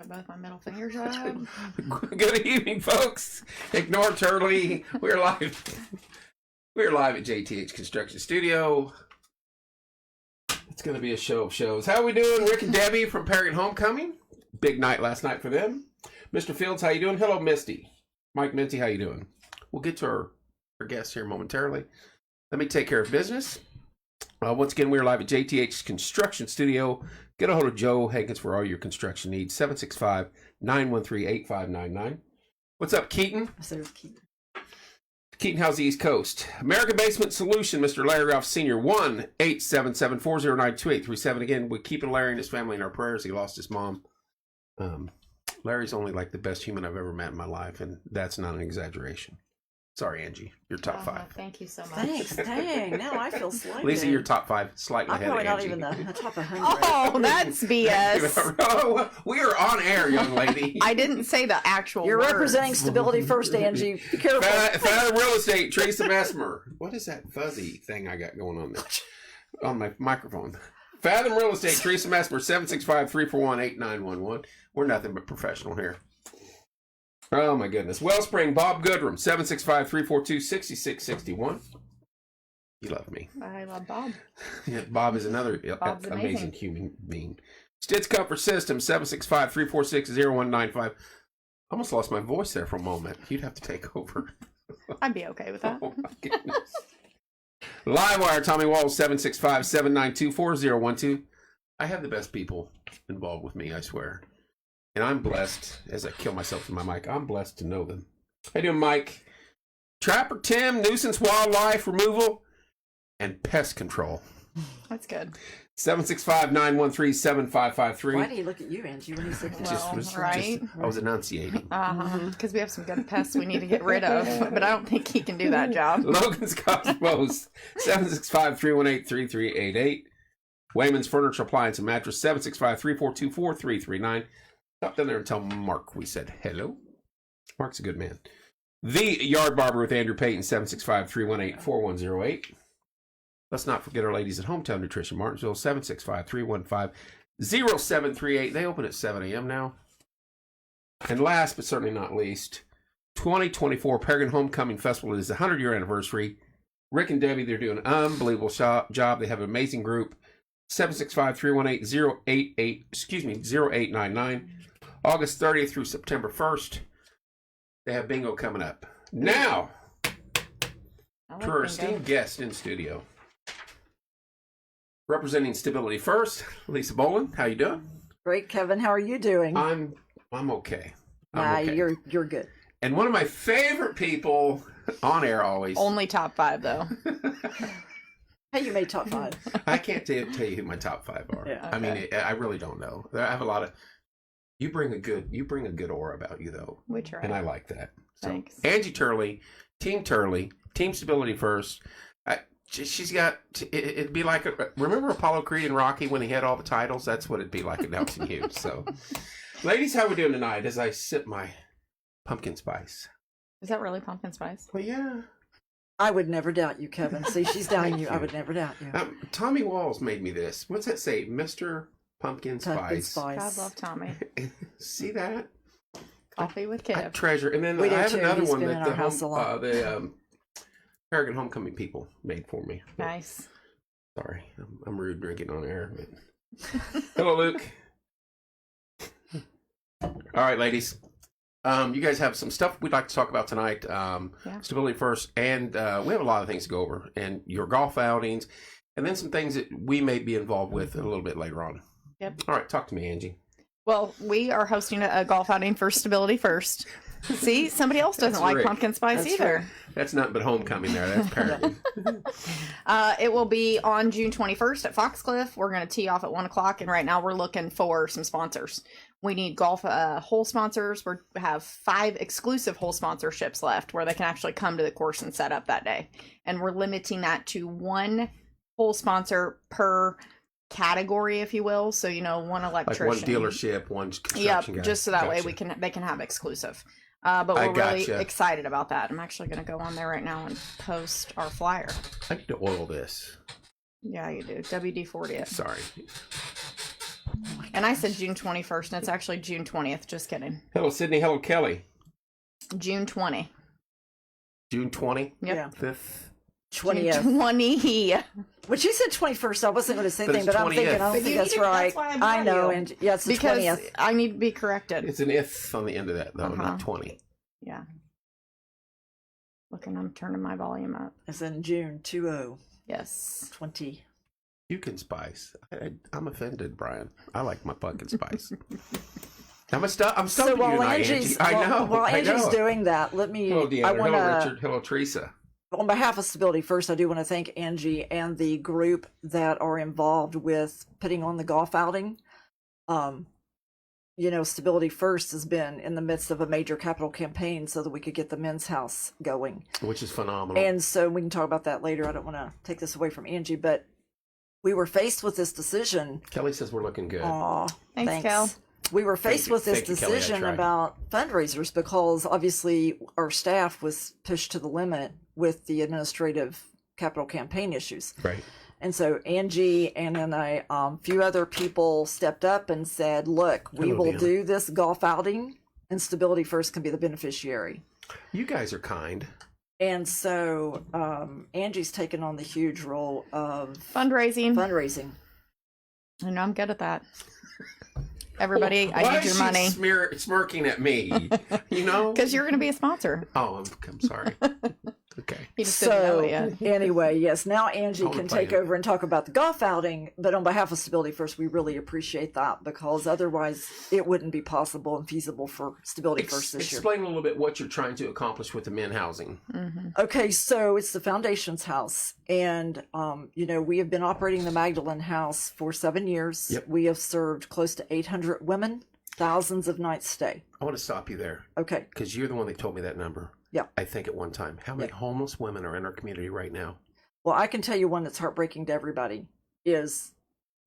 Both my middle fingers up. Good evening, folks. Ignore Turley. We're live. We're live at JTH Construction Studio. It's going to be a show of shows. How are we doing? Rick and Debbie from Paragon Homecoming. Big night last night for them. Mr. Fields, how you doing? Hello, Misty. Mike Minty, how you doing? We'll get to our guests here momentarily. Let me take care of business. Once again, we're live at JTH Construction Studio. Get a hold of Joe Hankins for all your construction needs. 765-913-8599. What's up, Keaton? There's Keaton. Keaton, how's the East Coast? American Basement Solution, Mr. Larry Roth Sr., 1-877-409-2837. Again, we're keeping Larry and his family in our prayers. He lost his mom. Larry's only like the best human I've ever met in my life, and that's not an exaggeration. Sorry, Angie. You're top 5. Thank you so much. Thanks. Dang. Now I feel slighted. Lisa, you're top 5, slightly I'm ahead of probably Angie. not even the top 100. Oh, that's BS. Oh, we are on air, young lady. I didn't say the actual You're words. representing stability first, Angie. Be careful. Fathom Real Estate, Teresa Messmer. What is that fuzzy thing I got going on there? On my microphone. Fathom Real Estate, Teresa Messmer, 765-341-8911. We're nothing but professional here. Oh, my goodness. Wellspring, Bob Goodrum, 765-342-6661. You love me. I love Bob. Yeah, Bob is another amazing human being. Stitz Comfort System, 765-346-0195. Almost lost my voice there for a moment. You'd have to take over. I'd be okay with that. Oh, my goodness. Livewire, Tommy Walls, 765-792-4012. I have the best people involved with me, I swear. And I'm blessed, as I kill myself with my mic, I'm blessed to know them. How you doing, Mike? Trapper Tim, nuisance wildlife removal, and pest control. That's good. 765-913-7553. Why did he look at you, Angie, when he said that? Right? I was enunciating. Because we have some good pests we need to get rid of, but I don't think he can do that job. Logan's Cosmos, 765-318-3388. Wayman's Furniture Appliance and Mattress, 765-342-4339. Stop down there and tell Mark we said hello. Mark's a good man. The Yard Barber with Andrew Payton, 765-318-4108. Let's not forget our ladies at Hometown Nutrition, Martinsville, 765-315-0738. They open at 7 a.m. now. And last but certainly not least, 2024 Paragon Homecoming Festival is the 100-year anniversary. Rick and Debbie, they're doing an unbelievable job. They have an amazing group. 765-318-0899. August 30th through September 1st. They have bingo coming up. Now, to our esteemed guest in studio. Representing Stability First, Lisa Boland. How you doing? Great, Kevin. How are you doing? I'm okay. Okay. You're good. And one of my favorite people on air always. Only top 5, though. Hey, you made top 5. I can't tell you who my top 5 are. Yeah, okay. I mean, I really don't know. I have a lot of. You bring a good aura about you, though. We try. And I like that. So, thanks. Angie Turley, Team Stability First. She's got. It'd be like remember Apollo Creed and Rocky when he had all the titles? That's what it'd be like announcing you. So, ladies, how we doing tonight? As I sip my pumpkin spice. Is that really pumpkin spice? Well, yeah. I would never doubt you, Kevin. See, she's doubting you. I would never doubt you. Tommy Walls made me this. What's that say? Mr. Pumpkin Spice. God love Tommy. See that? Coffee with Kev. I treasure. And then I have another one that the Paragon Homecoming people made for me. Nice. Sorry, I'm rude drinking on air. But... Hello, Luke. All right, ladies. You guys have some stuff we'd like to talk about tonight. Stability First, and we have a lot of things to go over, and your golf outings, and then some things that we may be involved with a little bit later on. Yep. All right, talk to me, Angie. Well, we are hosting a golf outing for Stability First. See, somebody else doesn't like pumpkin spice either. Right. That's nothing but homecoming there. That's Paragon. It will be on June 21st at Foxcliff. We're going to tee off at 1 o'clock, and right now we're looking for some sponsors. We need golf hole sponsors. We have 5 exclusive hole sponsorships left where they can actually come to the course and set up that day. And we're limiting that to 1 hole sponsor per category, if you will. So, one electrician. Like one dealership, one construction guy. Just so that way they can have exclusive. But we're really excited about that. I'm actually going to go on there right now and post our flyer. I need to oil this. Yeah, you do. WD-40 it. Sorry. Oh my And I said June 21st, and it's actually June 20th. Just kidding. Hello, Sydney. Hello, Kelly. June 20. June 20? Yep. Yeah. 5th. 20th. 20. When she said 21st, I wasn't going to say But anything, it's but I'm thinking, 20th. I don't But think you that's need to- right. that's why I'm I telling know, you. and yeah, it's the Because 20th. I need to be corrected. It's an if on the end of that, though, Uh-huh. not 20. Yeah. Looking, I'm turning my volume up. It's in June 2020. Yes. Pumpkin spice. I'm offended, Brian. I like my pumpkin spice. I'm stumping So you while tonight, Angie's, Angie. I know. while I Angie's know. doing that, let me. Hello, I Deanna. want Hello, to. Richard. Hello, Teresa. On behalf of Stability First, I do want to thank Angie and the group that are involved with putting on the golf outing. Stability First has been in the midst of a major capital campaign so that we could get the men's house going. Which is phenomenal. And so we can talk about that later. I don't want to take this away from Angie, but we were faced with this decision. Kelly says we're looking good. Aw, Thanks, Kel. We were faced you. with this Thank you, Kelly. I decision tried. about fundraisers because obviously our staff was pushed to the limit with the administrative capital campaign issues. Right. And so Angie and then a few other people stepped up and said, look, we Hello, will Deanna. do this golf outing and Stability First can be the beneficiary. You guys are kind. And so Angie's taken on the huge role of Fundraising. I know I'm good at that. Everybody, Why I need is your she money. smirking at me? You know? Because you're going to be a sponsor. Oh, I'm sorry. Okay. He just didn't know it So yet. anyway, yes, now Angie I wanna can play take it. over and talk about the golf outing. But on behalf of Stability First, we really appreciate that because otherwise it wouldn't be possible and feasible for Stability First this year. Explain a little bit what you're trying to accomplish with the men housing. Okay, so it's the Foundation's house. And, we have been operating the Magdalene House for 7 years. Yep. We have served close to 800 women, thousands of nights stay. I want to stop you there Okay. because you're the one that told me that number. Yeah. I think at one time. How many homeless women are in our community right now? Well, I can tell you one that's heartbreaking to everybody is,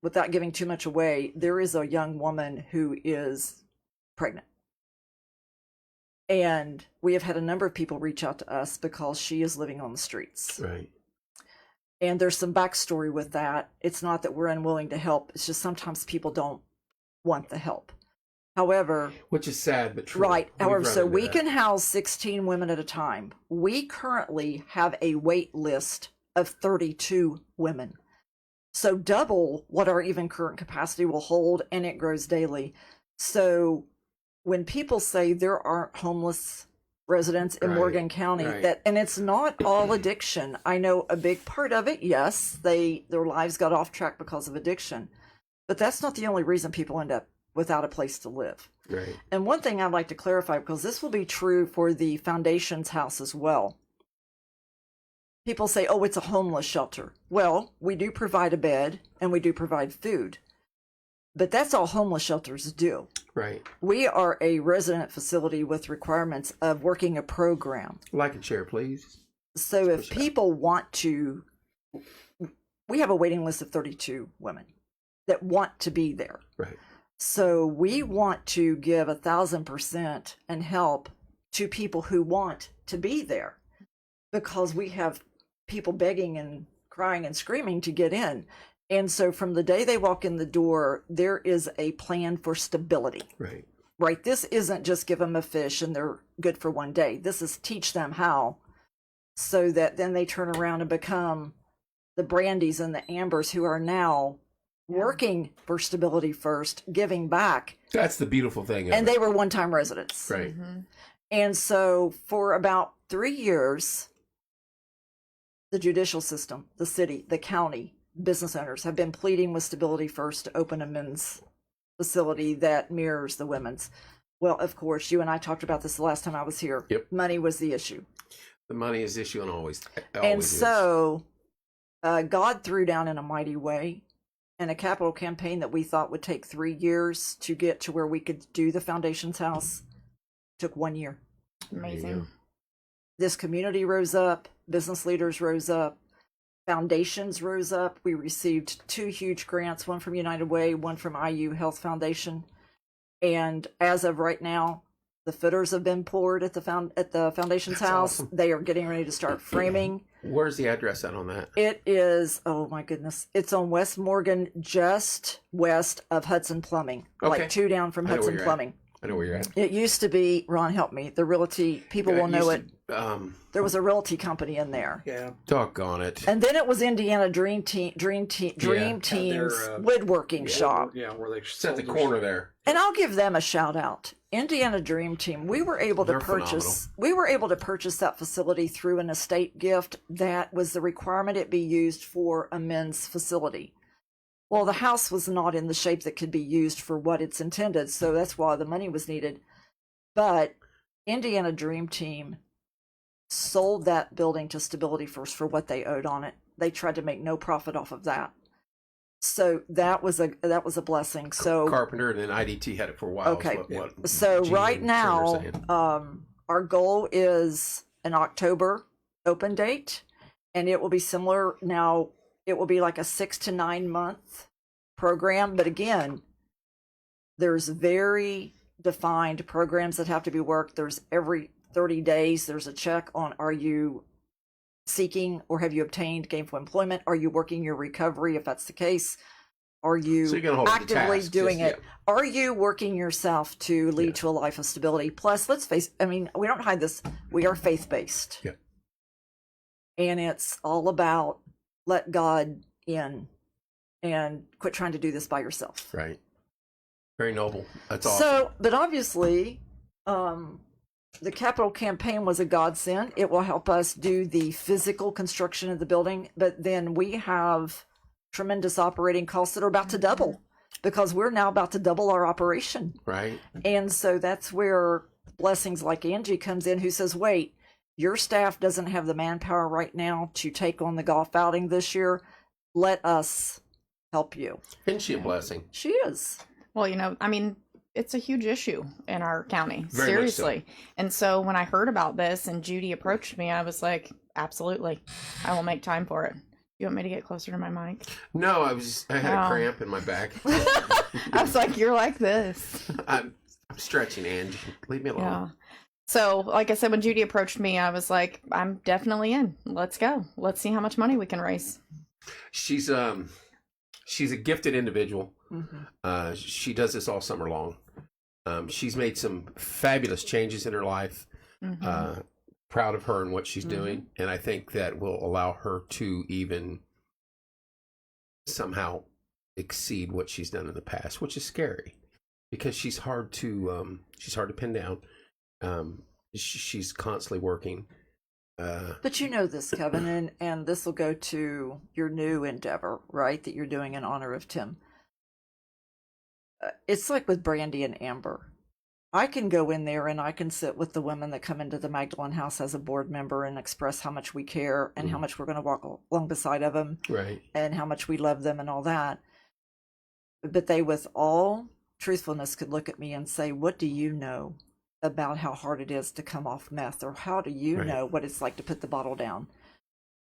without giving too much away, there is a young woman who is pregnant. And we have had a number of people reach out to us because she is living on the streets. Right. And there's some backstory with that. It's not that we're unwilling to help. It's just sometimes people don't want the help. However, Which is sad, but true. right. We've However, run so into we that. can house 16 women at a time. We currently have a wait list of 32 women. So double what our even current capacity will hold, and it grows daily. So when people say there aren't homeless residents in Right, Morgan County, right. and it's not all addiction. I know a big part of it, yes, their lives got off track because of addiction. But that's not the only reason people end up without a place to live. Right. And one thing I'd like to clarify, because this will be true for the Foundation's house as well. People say, oh, it's a homeless shelter. Well, we do provide a bed and we do provide food. But that's all homeless shelters do. Right. We are a resident facility with requirements of working a program. Like a chair, please. So if push that. people want to, we have a waiting list of 32 women that want to be there. Right. So we want to give 1,000% and help to people who want to be there because we have people begging and crying and screaming to get in. And so from the day they walk in the door, there is a plan for stability, Right. right? This isn't just give them a fish and they're good for one day. This is teach them how so that then they turn around and become the Brandies and the Ambers who are now working for Stability First, giving back. That's the beautiful thing. of And it. they were one-time residents. Right. And so for about 3 years, the judicial system, the city, the county, business owners have been pleading with Stability First to open a men's facility that mirrors the women's. Well, of course, you and I talked about this the last time I was here. Yep. Money was the issue. The money is the issue and always And is. so God threw down in a mighty way. And a capital campaign that we thought would take 3 years to get to where we could do the Foundation's house took 1 year. Amazing. This community rose up, business leaders rose up, foundations rose up. We received 2 huge grants, one from United Way, one from IU Health Foundation. And as of right now, the footers have been poured at the Foundation's That's house. awesome. They are getting ready to start framing. Where's the address at on that? It is, oh my goodness. It's on West Morgan, just west of Hudson Plumbing. Okay. Like 2 down from I know where Hudson you're at. Plumbing. I know where you're at. It used to be, Ron, help me, the realty, people will know it. There was a realty company in there. Yeah. Doggone it. And then it was Indiana Dream Team's woodworking shop. Yeah, where they It's at the sold corner there. And I'll give them a shout out. Indiana Dream Team. We were able to They're purchase that facility through an estate gift that was the requirement it be used for a men's facility. Well, the house was not in the shape that could be used for what it's intended, so that's why the money was needed. But Indiana Dream Team sold that building to Stability First for what they owed on it. They tried to make no profit off of that. So that was a blessing. So Carpenter and then IDT had it for a while. okay. So right now, our goal is an October open date, and it will be similar. Now it will be like a 6 to 9 month program, but again, there's very defined programs that have to be worked. There's every 30 days, there's a check on, are you seeking or have you obtained gainful employment? Are you working your recovery if that's the case? Are you actively doing it? Are you working yourself to lead to a life of stability? Plus, let's face, I mean, we don't hide this. We are faith-based. Yeah. And it's all about let God in and quit trying to do this by yourself. Right. Very noble. That's awesome. So, but obviously, the capital campaign was a godsend. It will help us do the physical construction of the building, but then we have tremendous operating costs that are about to double because we're now about to double our operation. Right. And so that's where blessings like Angie comes in, who says, wait, your staff doesn't have the manpower right now to take on the golf outing this year. Let us help you. Isn't she a blessing? She is. Well, I mean, it's a huge issue in our county. Very Seriously. much so. And so when I heard about this and Judy approached me, I was like, absolutely. I will make time for it. You want me to get closer to my mic? No, I had a cramp in my back. I was like, you're like this. I'm stretching, Angie. Leave me alone. Yeah. So, like I said, when Judy approached me, I was like, I'm definitely in. Let's go. Let's see how much money we can raise. She's a gifted individual. Mm-hmm. She does this all summer long. She's made some fabulous changes in her life. Mm-hmm. Proud of her and what she's doing, and I think that will allow her to even somehow exceed what she's done in the past, which is scary because she's hard to pin down. She's constantly working. But you know this, Kevin, and this will go to your new endeavor, right, that you're doing in honor of Tim. It's like with Brandy and Amber. I can go in there and I can sit with the women that come into the Magdalene House as a board member and express how much we care and how much we're going to walk along beside of them, right, and how much we love them and all that. But they, with all truthfulness, could look at me and say, what do you know about how hard it is to come off meth, or how do you know what it's like to put the bottle down?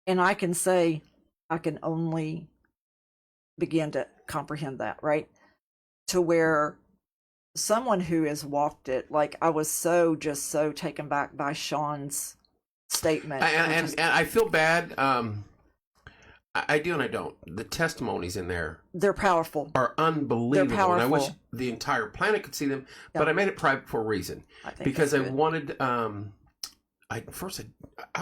And I can say, I can only begin to comprehend that, right? To where someone who has walked it, like I was so taken back by Sean's statement. And I feel bad. I do and I don't. The testimonies in there, they're powerful. Are unbelievable. They're powerful. And I wish the entire planet could see them, but I made it private for a reason. Because I wanted. I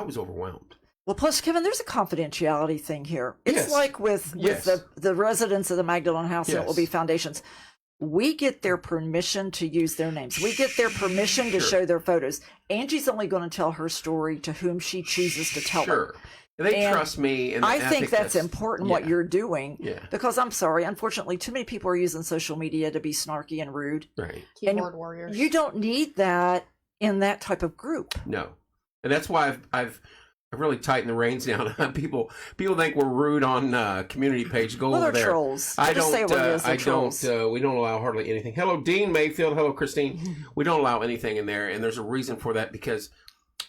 was overwhelmed. Well, plus, Kevin, there's a confidentiality thing here. It's like with the residents of the Magdalene House, and it will be foundations. We get their permission to use their names. We get their permission to show their photos. Angie's only going to tell her story to whom she chooses to tell it. They trust me. And I think that's important, what you're doing. Yeah. Because I'm sorry, unfortunately, too many people are using social media to be snarky and rude. Right. Keyboard warriors. You don't need that in that type of group. No. And that's why I've really tightened the reins down. People think we're rude on community page. Go over there. Trolls. I don't. Say what it is, trolls. We don't allow hardly anything. Hello, Dean Mayfield. Hello, Christine. We don't allow anything in there, and there's a reason for that because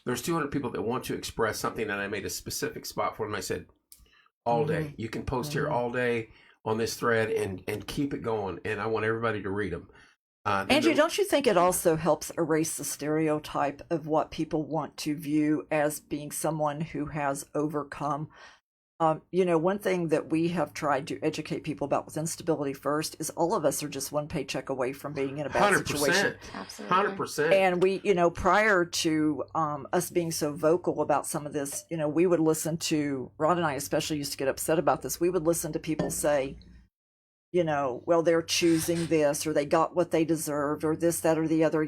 there's 200 people that want to express something, and I made a specific spot for them. I said, all day. You can post here all day on this thread and keep it going, and I want everybody to read them. Angie, don't you think it also helps erase the stereotype of what people want to view as being someone who has overcome? One thing that we have tried to educate people about with Instability First is all of us are just one paycheck away from being in a bad 100%. situation. Absolutely. 100%. And we, prior to us being so vocal about some of this, we would listen to, Rod and I especially used to get upset about this. We would listen to people say, well, they're choosing this, or they got what they deserved, or this, that, or the other,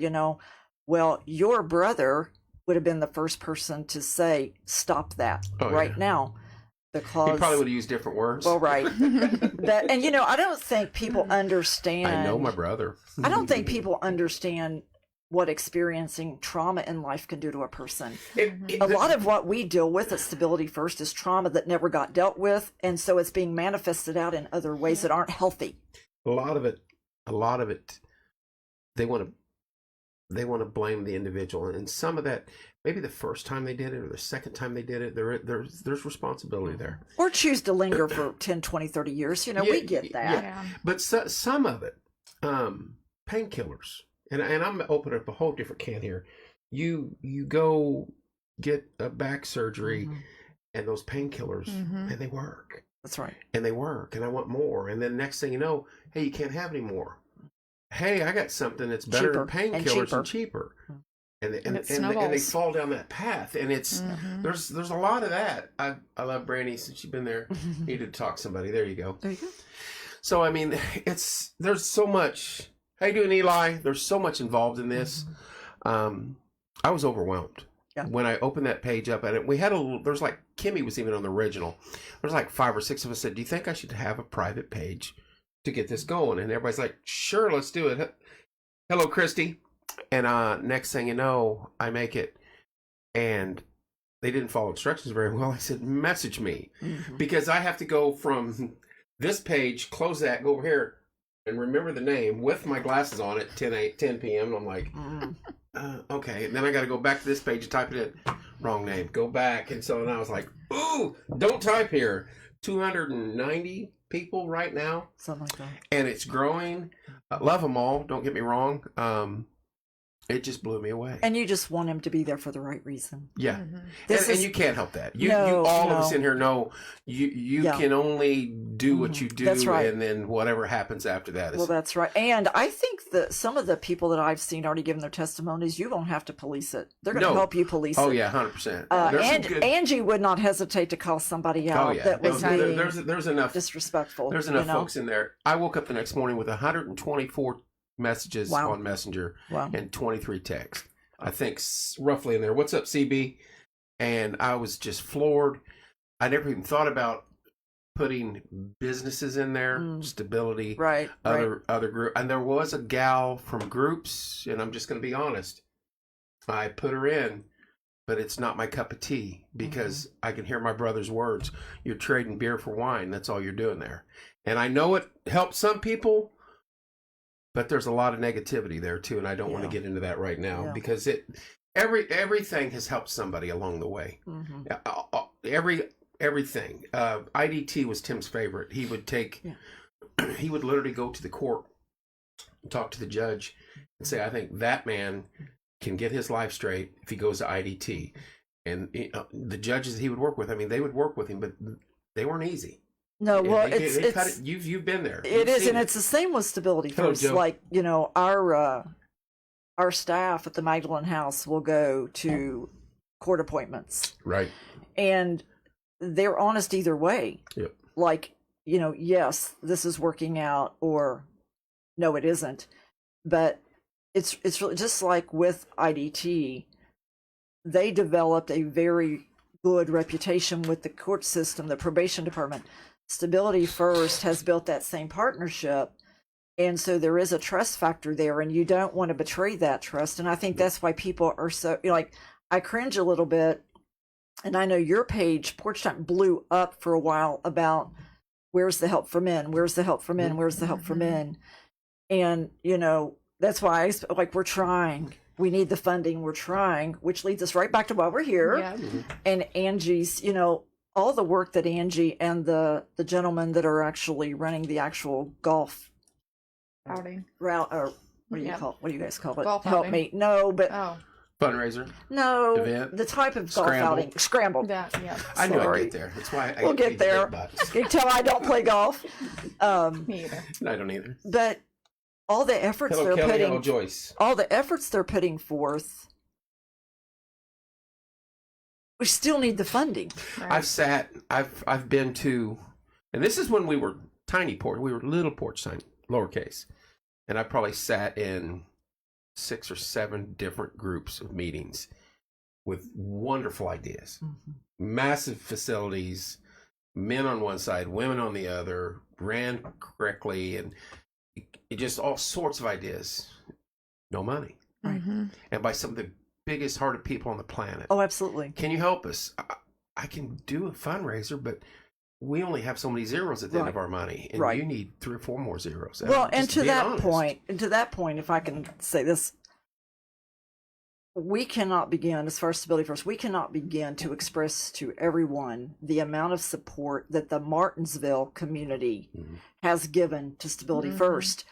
Well, your brother would have been the first person to say, stop that now. Because he probably would have used different words. Well, right. I don't think people understand. I know my brother. I don't think people understand what experiencing trauma in life can do to a person. A lot of what we deal with at Stability First is trauma that never got dealt with, and so it's being manifested out in other ways that aren't healthy. A lot of it, they want to blame the individual, and some of that, maybe the first time they did it or the second time they did it, there's responsibility there. Or choose to linger for 10, 20, 30 years. We get that. Yeah. But some of it, painkillers, and I'm opening up a whole different can here. You go get a back surgery, and those painkillers, and they work. That's right. And they work, and I want more. And then next thing you know, hey, you can't have any more. Hey, I got something that's better than painkillers and cheaper. And they fall down that path, and it's there's a lot of that. I love Brandy since you've been there. Needed to talk to somebody. There you go. So I mean, there's so much. How you doing, Eli? There's so much involved in this. I was overwhelmed when I opened that page up, and we had there's like Kimmy was even on the original. There's like 5 or 6 of us said, "Do you think I should have a private page to get this going?" And everybody's like, "Sure, let's do it." Hello, Christy. And next thing you know, I make it, and they didn't follow instructions very well. I said, message me, because I have to go from this page, close that, go over here, and remember the name with my glasses on at 10 p.m. And I'm like, okay. And then I got to go back to this page and type it in. Wrong name. Go back. And so then I was like, ooh, don't type here. 290 people right now. Something like that. And it's growing. I love them all. Don't get me wrong. It just blew me away. And you just want him to be there for the right reason. Yeah. And you can't help that. You all of us in here know you can only do what you do. That's right. And then whatever happens after that is... Well, that's right. And I think that some of the people that I've seen already given their testimonies, you won't have to police it. They're going to help you police it. Oh, yeah, 100%. And Angie would not hesitate to call somebody out that was being there's enough disrespectful. There's enough folks in there. I woke up the next morning with 124 messages on Messenger and 23 texts. I think roughly in there. What's up, CB? And I was just floored. I never even thought about putting businesses in there, stability, other group. And there was a gal from groups, and I'm just going to be honest. I put her in, but it's not my cup of tea, because I can hear my brother's words. You're trading beer for wine. That's all you're doing there. And I know it helps some people, but there's a lot of negativity there too, and I don't want to get into that right now because everything has helped somebody along the way. Everything. IDT was Tim's favorite. He would he would literally go to the court and talk to the judge and say, "I think that man can get his life straight if he goes to IDT." And the judges he would work with, I mean, they would work with him, but they weren't easy. No, well, you've been there. It is, and it's the same with Stability First. Joe. Like, our staff at the Magdalene House will go to court appointments, right? And they're honest either way. Yep. Like, yes, this is working out, or no, it isn't. But it's really just like with IDT. They developed a very good reputation with the court system, the probation department. Stability First has built that same partnership, and so there is a trust factor there, and you don't want to betray that trust. And I think that's why people are so like, I cringe a little bit, and I know your page, Porch Time, blew up for a while about where's the help for men, where's the help for men, where's the help for men, and that's why we're trying. We need the funding. We're trying, which leads us right back to why we're here. Yeah. And Angie's, all the work that Angie and the gentlemen that are actually running the actual golf outing route or what do you Yep. call? What do you guys call it? Golf Help outing. me. No, but Oh, Fundraiser. no, Event. the type of golf Scramble. outing. Scramble. that, yeah. I knew I'd Sorry. get there. That's why I We'll get paid the there. big bucks. You can tell I don't play golf. Me either. No, I don't either. But all the efforts Hello, they're Kelly. putting, Hello, Joyce. all the efforts they're putting forth, we still need the funding. Right. I've been to, and this is when we were tiny porch. We were little porch sign, lowercase. And I probably sat in 6 or 7 different groups of meetings with wonderful ideas, massive facilities, men on one side, women on the other, ran correctly, and it just all sorts of ideas. No money. Right. Mhm. And by some of the biggest hearted people on the planet. Oh, absolutely. Can you help us? I can do a fundraiser, but we only have so many zeros at the end of our money, and Right. you need 3 or 4 more zeros. Well, and Just to being that honest. point, if I can say this, we cannot begin, as far as Stability First, we cannot begin to express to everyone the amount of support that the Martinsville community has given to Stability Mhm. First.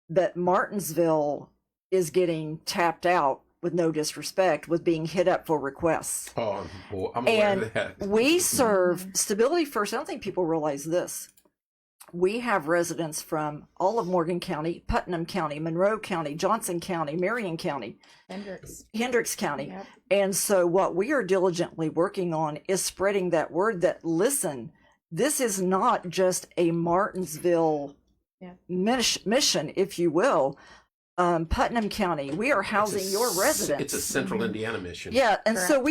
That Martinsville is getting tapped out, with no disrespect, with being hit up for requests. Oh, well, I'm aware And of that. we serve Stability First. I don't think people realize this. We have residents from all of Morgan County, Putnam County, Monroe County, Johnson County, Marion County, Hendricks County. Yep. And so what we are diligently working on is spreading that word that, listen, this is not just a Martinsville mission, if you will. Putnam County, we are housing your residents. It's a central Indiana mission. Yeah, and so Correct.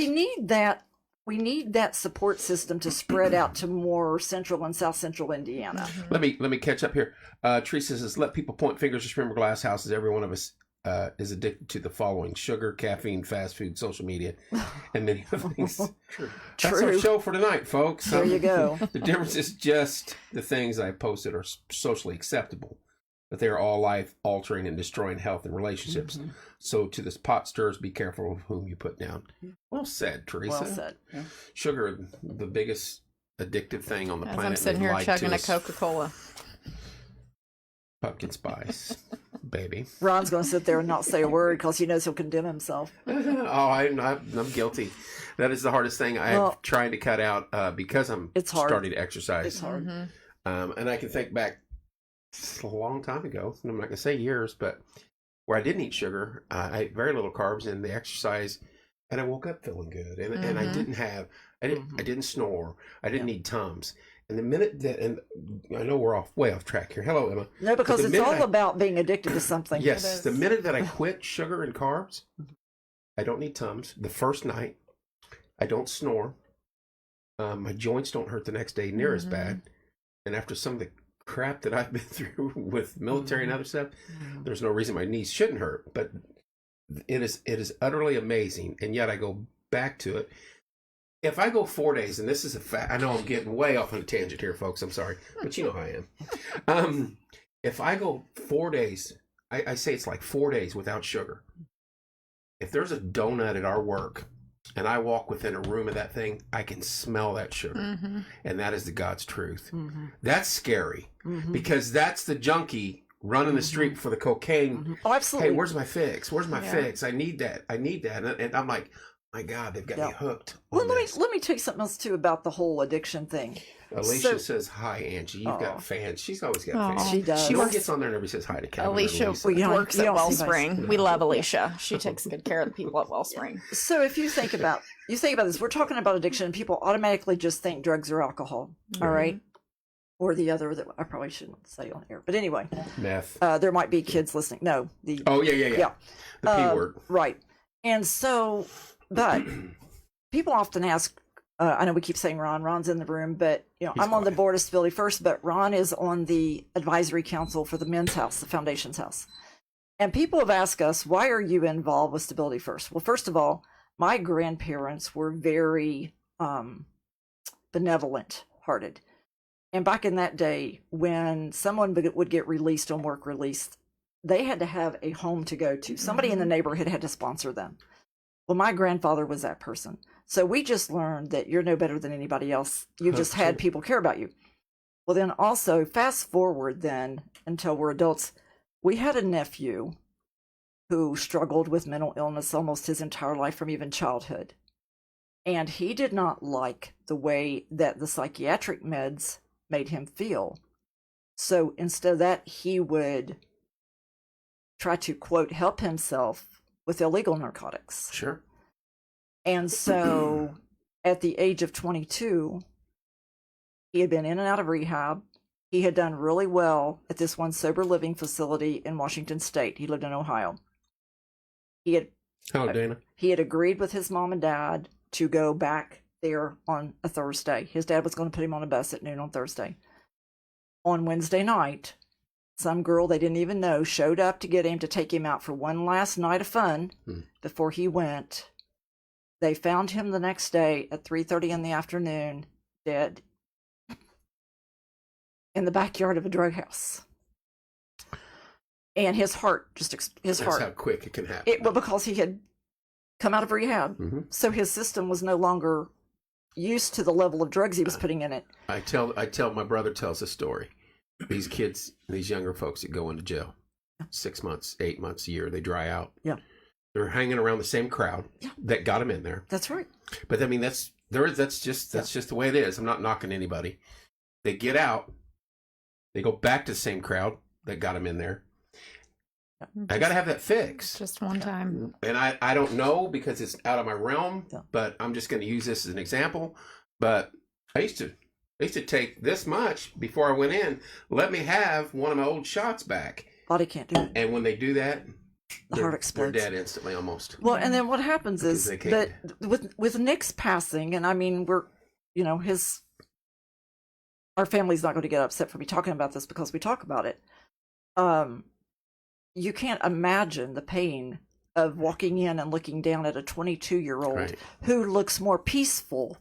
we need that support system to spread out to more central and south central Indiana. Let me catch up here. Teresa says, let people point fingers, just remember glass houses. Every one of us is addicted to the following: sugar, caffeine, fast food, social media, and many other things. That's our True. show for tonight, folks. There you go. The difference is just the things I posted are socially acceptable, but they are all life altering and destroying health and relationships. So to this pot stirs, be careful of whom you put down. Well said, Teresa. Well said. Sugar, the biggest addictive thing on the As planet. I'm sitting and here lied chugging to a us. Coca-Cola. Pumpkin spice, baby. Ron's going to sit there and not say a word because he knows he'll condemn himself. I'm guilty. That is the hardest thing I'm Well, trying to cut out because I'm it's hard. starting to exercise. It's hard. And I can think back a long time ago, and I'm not going to say years, but where I didn't eat sugar, I ate very little carbs and the exercise, and I woke up feeling good. And I didn't snore. I didn't need Tums. And the minute that, and I know we're way off track here. Hello, Emma. No, because the it's minute all about being addicted to something. Yes, the minute that I quit sugar and carbs, I don't need Tums. The first night, I don't snore. My joints don't hurt the next day near as bad. And after some of the crap that I've been through with military and other stuff, there's no reason my knees shouldn't hurt. But it is utterly amazing. And yet I go back to it. If I go 4 days, and this is a fact, I know I'm getting way off on a tangent here, folks. I'm sorry, but you know how I am. If I go 4 days, I say it's like 4 days without sugar. If there's a donut at our work, and I walk within a room of that thing, I can smell that sugar, and that is the God's truth. That's scary because that's the junkie running the street for the cocaine. Oh, absolutely. Hey, where's my fix? Where's my fix? I need that. And I'm like, my God, they've got me hooked. Well, let me tell you something else too about the whole addiction thing. Alicia says, hi, Angie. You've got fans. She's always got fans. She does. She gets on there and everybody says hi to Kevin. Alicia Lisa. Well, you don't- works you at don't see Wellspring. We love Alicia. She takes good care of the people at Wellspring. So if you think about this, we're talking about addiction, and people automatically just think drugs or alcohol. All right. Or the other that I probably shouldn't say on air. But anyway, Meth. there might be kids listening. No, Oh, yeah. The P word. Right. And so, but people often ask, I know we keep saying Ron's in the room, but He's I'm on the quiet. board of Stability First, but Ron is on the advisory council for the Men's House, the Foundation's house. And people have asked us, why are you involved with Stability First? Well, first of all, my grandparents were very benevolent hearted. And back in that day, when someone would get released on work release, they had to have a home to go to. Somebody in the neighborhood had to sponsor them. Well, my grandfather was that person. So we just learned that you're no better than anybody else. You just had people care about you. Well, then also fast forward then until we're adults. We had a nephew who struggled with mental illness almost his entire life from even childhood. And he did not like the way that the psychiatric meds made him feel. So instead of that, he would try to, quote, help himself with illegal narcotics. Sure. And so at the age of 22, he had been in and out of rehab. He had done really well at this one sober living facility in Washington State. He lived in Ohio. Hello, Dana. He had agreed with his mom and dad to go back there on a Thursday. His dad was going to put him on a bus at noon on Thursday. On Wednesday night, some girl they didn't even know showed up to get him to take him out for one last night of fun before he went. They found him the next day at 3:30 in the afternoon, dead, in the backyard of a drug house. And his heart That's how quick it can happen. Well, because he had come out of rehab. So his system was no longer used to the level of drugs he was putting in it. My brother tells a story. These kids, these younger folks that go into jail, 6 months, 8 months, a year, they dry out. Yeah. They're hanging around the same crowd that got them in there. That's right. But I mean, that's just the way it is. I'm not knocking anybody. They get out, they go back to the same crowd that got them in there. I got to have that fixed. Just one time. And I don't know because it's out of my realm, but I'm just going to use this as an example. But I used to take this much before I went in. Let me have one of my old shots back. Body can't do it. And when they do that, the heart explodes. They're dead instantly almost. Well, and then what happens is that with Nick's passing, and I mean, our family's not going to get upset for me talking about this because we talk about it. You can't imagine the pain of walking in and looking down at a 22-year-old who looks more peaceful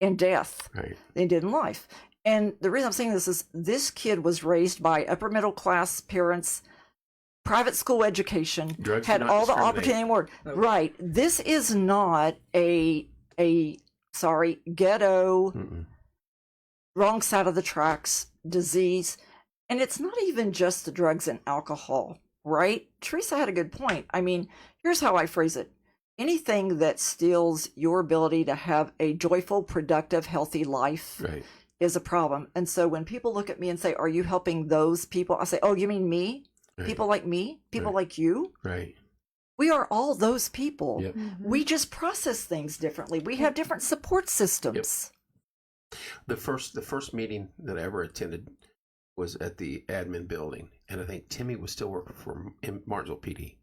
in death than he did in life. And the reason I'm saying this is this kid was raised by upper middle class parents, private school education, drugs had all the opportunity in the world. No. Right. This is not a ghetto, wrong side of the tracks disease. And it's not even just the drugs and alcohol, right? Teresa had a good point. I mean, here's how I phrase it. Anything that steals your ability to have a joyful, productive, healthy life is a problem. And so when people look at me and say, are you helping those people? I say, oh, you mean me? People like me? People like you? Right. We are all those people. Yep. We just process things differently. We have different support systems. Yep. The first meeting that I ever attended was at the admin building, and I think Timmy was still working for Martinsville PD.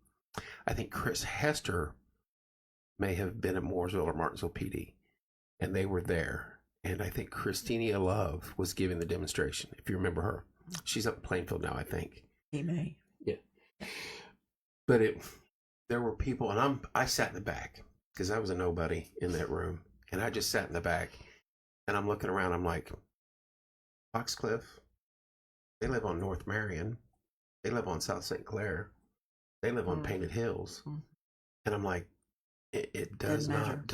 I think Chris Hester may have been at Mooresville or Martinsville PD, and they were there. And I think Christina Love was giving the demonstration, if you remember her. She's up in Plainfield now, I think. He may. Yeah. But there were people, and I sat in the back because I was a nobody in that room, and I just sat in the back, and I'm looking around. I'm like, Foxcliff. They live on North Marion. They live on South St. Clair. They live on Painted Hills. And I'm like, it does not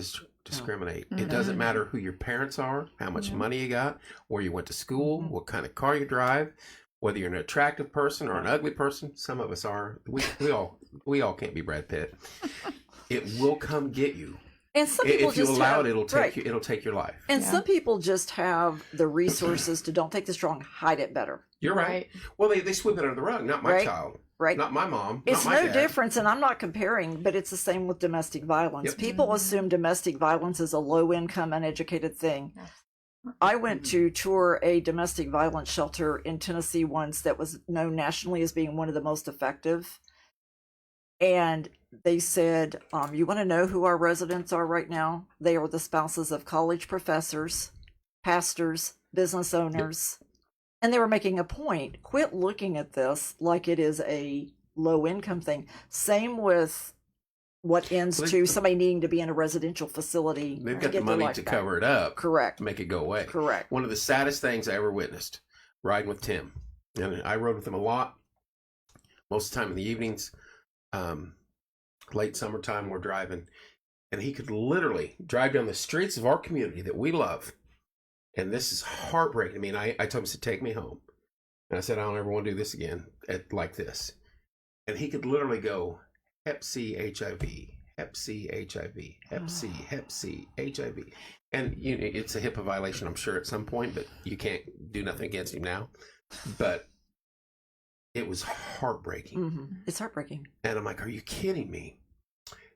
discriminate. No. It doesn't matter who your parents are, how much money you got, where you went to school, what kind of car you drive, whether you're an attractive person or an ugly person. Some of us are. We all can't be Brad Pitt. It will come get you. And some people if you just allow have, it, it'll take your life. And some people just have the resources to don't take this wrong, hide it better. You're right. Well, they sweep it under the rug. Not my child. Right. Not my mom. It's not my no dad. difference, and I'm not comparing, but it's the same with domestic violence. Yep. People assume domestic violence is a low-income, uneducated thing. I went to tour a domestic violence shelter in Tennessee once that was known nationally as being one of the most effective. And they said, you want to know who our residents are right now? They are the spouses of college professors, pastors, business owners. Yep. And they were making a point. Quit looking at this like it is a low-income thing. Same with what ends to somebody needing to be in a residential facility. They've got the money to cover it up. Correct. To make it go away. Correct. One of the saddest things I ever witnessed, riding with Tim. And I rode with him a lot. Most of the time in the evenings. Late summertime, we're driving. And he could literally drive down the streets of our community that we love. And this is heartbreaking. I mean, I told him to take me home. And I said, I don't ever want to do this again like this. And he could literally go Hep C, HIV, Hep C, HIV, Hep C, Hep C, HIV. And it's a HIPAA violation, I'm sure, at some point, but you can't do nothing against him now. But it was heartbreaking. Mm-hmm. It's heartbreaking. And I'm like, are you kidding me?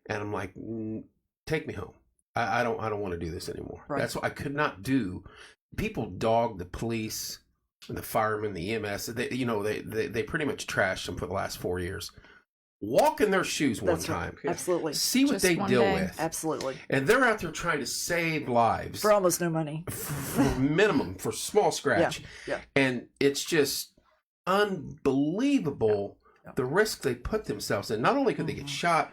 And I'm like, take me home. I don't want to do this anymore. Right. That's what I could not do. People dogged the police and the firemen, the EMS. They pretty much trashed them for the last 4 years. Walk in their shoes one time. Right. Absolutely. See what they deal with. Absolutely. And they're out there trying to save lives. For almost no money. For minimum, for small scratch. Yeah. And it's just unbelievable the risk they put themselves in. Not only could they get shot,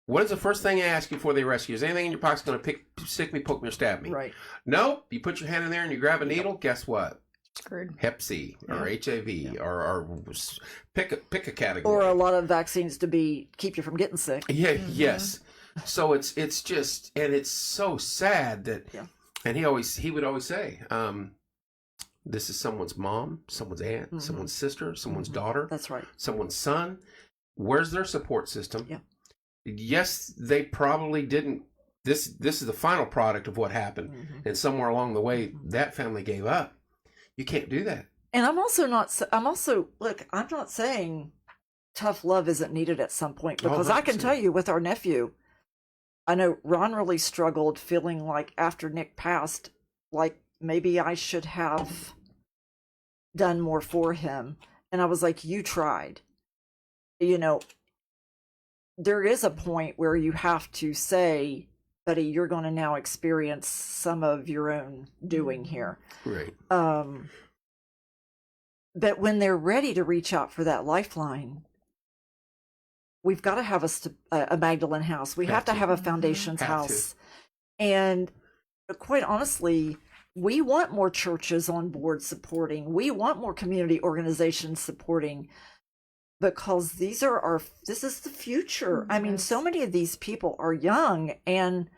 what is the first thing I ask you before they arrest you? Is anything in your pocket's going to stick me, poke me, or stab me? Right. Nope. You put your hand in there and you grab a needle, guess what? Screwed. Hep C or HIV or pick a category. Or a lot of vaccines to keep you from getting sick. Yeah, yes. So it's just, and it's so sad that, and he would always say, this is someone's mom, someone's aunt, someone's sister, someone's daughter. That's right. Someone's son. Where's their support system? Yeah. Yes, they probably didn't. This is the final product of what happened. And somewhere along the way, that family gave up. You can't do that. And I'm not saying tough love isn't needed at some point, because I can tell you with our nephew, I know Ron really struggled, feeling like after Nick passed, like maybe I should have done more for him. And I was like, you tried. There is a point where you have to say, buddy, you're going to now experience some of your own doing here. Right. But when they're ready to reach out for that lifeline, we've got to have a Magdalene house. We have to have a Foundations house. And quite honestly, we want more churches on board supporting. We want more community organizations supporting, because this is the future. I mean, so many of these people are young, and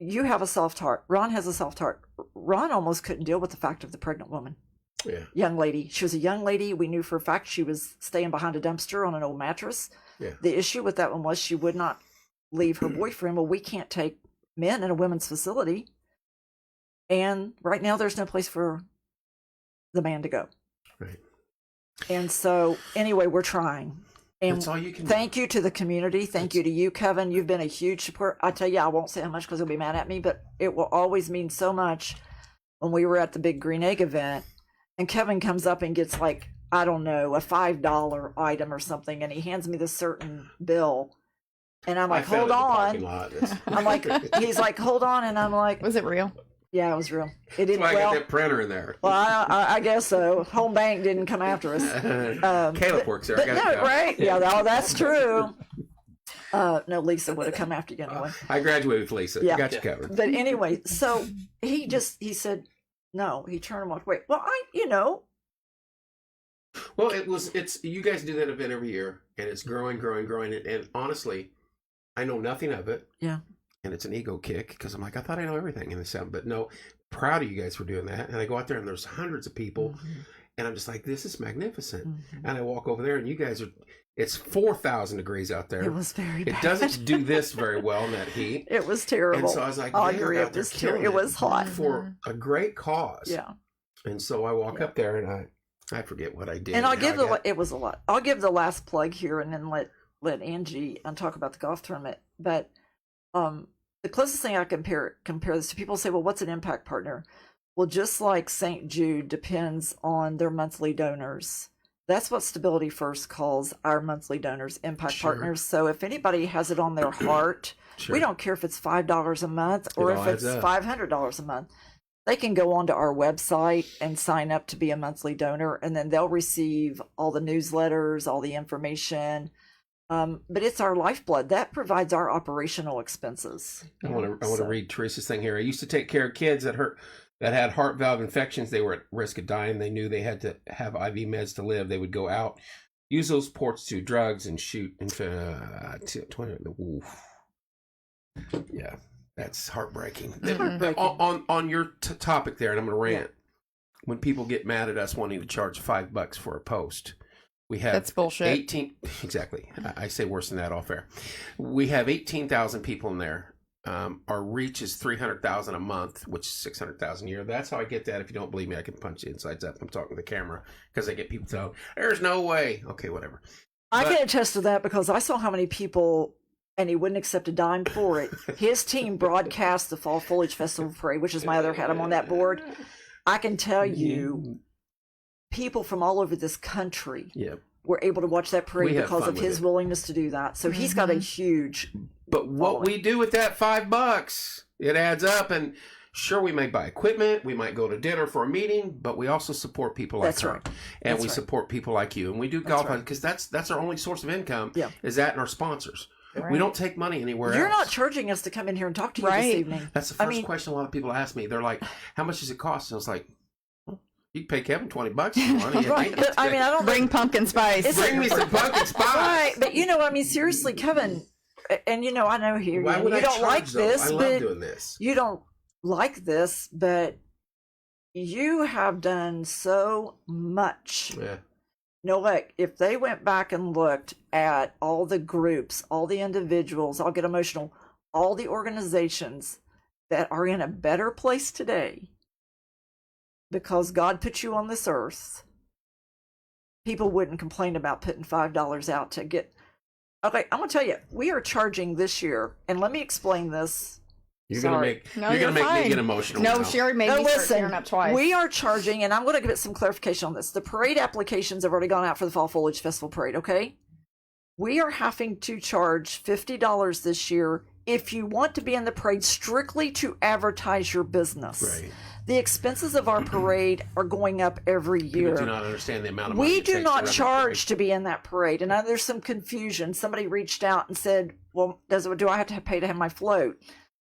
you have a soft heart. Ron has a soft heart. Ron almost couldn't deal with the fact of the pregnant woman. Yeah. Young lady. She was a young lady. We knew for a fact she was staying behind a dumpster on an old mattress. Yeah. The issue with that one was she would not leave her boyfriend. Well, we can't take men in a women's facility. And right now there's no place for the man to go. Right. And so anyway, we're trying. And that's all you can thank you to the community. Thank you to you, Kevin. You've been a huge support. I tell you, I won't say how much because he'll be mad at me, but it will always mean so much when we were at the big Green Egg event and Kevin comes up and gets like, I don't know, a $5 item or something, and he hands me this certain bill. And I'm like, hold on. I'm like, he's like, hold on. And I'm like, was it real? Yeah, it was real. It didn't. That's why I got that printer in there. Well, I guess so. Home Bank didn't come after us. Caleb works there. Right? Yeah, that's true. No, Lisa would have come after you anyway. I graduated with Lisa. Yeah. Got you covered. But anyway, so he said no. He turned and walked away. Well, Well, it's you guys do that event every year, and it's growing, and honestly, I know nothing of it. Yeah. And it's an ego kick because I'm like, I thought I know everything in this sound, but no, proud of you guys for doing that. And I go out there and there's hundreds of people, and I'm just like, this is magnificent. And I walk over there, and you guys it's 4,000 degrees out there. It was very bad. It doesn't do this very well in that heat. It was terrible. And so I was like, I agree. It was hot for a great cause. Yeah. And so I walk up there, and I forget what I did. And it was a lot. I'll give the last plug here, and then let Angie talk about the golf tournament. But the closest thing I compare this to, people say, well, what's an impact partner? Well, just like St. Jude depends on their monthly donors. That's what Stability First calls our monthly donors, impact partners. So if anybody has it on their heart, we don't care if it's $5 a month or if it's $500 a month. They can go onto our website and sign up to be a monthly donor, and then they'll receive all the newsletters, all the information. But it's our lifeblood that provides our operational expenses. I want to read Teresa's thing here. I used to take care of kids that had heart valve infections. They were at risk of dying. They knew they had to have IV meds to live. They would go out, use those ports to drugs, and shoot. Yeah, that's heartbreaking. On your topic there, and I'm going to rant. When people get mad at us wanting to charge $5 for a post, We have That's bullshit. 18. Exactly. I say worse than that off air. We have 18,000 people in there. Our reach is 300,000 a month, which is 600,000 a year. That's how I get that. If you don't believe me, I can punch you insides up. I'm talking to the camera because I get people telling, "There's no way." Okay, whatever. I can attest to that because I saw how many people, and he wouldn't accept a dime for it. His team broadcast the Fall Foliage Festival Parade, which is my other hat. I'm on that board. I can tell you, people from all over this country were able to watch that parade because of his willingness to do that. So he's got a huge. But what we do with that $5, it adds up. And sure, we may buy equipment, we might go to dinner for a meeting, but we also support people like her, and we support people like you, and we do golf because that's our only source of income. Is that and our sponsors. We don't take money anywhere You're else. not charging us to come in here and talk to you this evening. That's the first question a lot of people ask me. They're like, "How much does it cost?" And I was like, "You can pay Kevin $20 if you want." Right. But, I mean, I don't bring pumpkin spice. Bring me some pumpkin spice. Right, but I mean, seriously, Kevin, and I know here Why would you I don't like charge, though? this, I love but doing this. you don't like this, but you have done so much. Yeah. Look, if they went back and looked at all the groups, all the individuals, I'll get emotional, all the organizations that are in a better place today because God put you on this earth, people wouldn't complain about putting $5 out to get. Okay, I'm going to tell you, we are charging this year, and let me explain this. You're gonna make me get emotional. No, now. she already made me start tearing up twice. We are charging, and I'm going to give it some clarification on this. The parade applications have already gone out for the Fall Foliage Festival Parade, okay? We are having to charge $50 this year if you want to be in the parade strictly to advertise your business. Right. The expenses of our parade are going up every year. People do not understand the amount of money We do not charge to be in that parade. And there's some confusion. Somebody reached out and said, well, do I have to pay to have my float?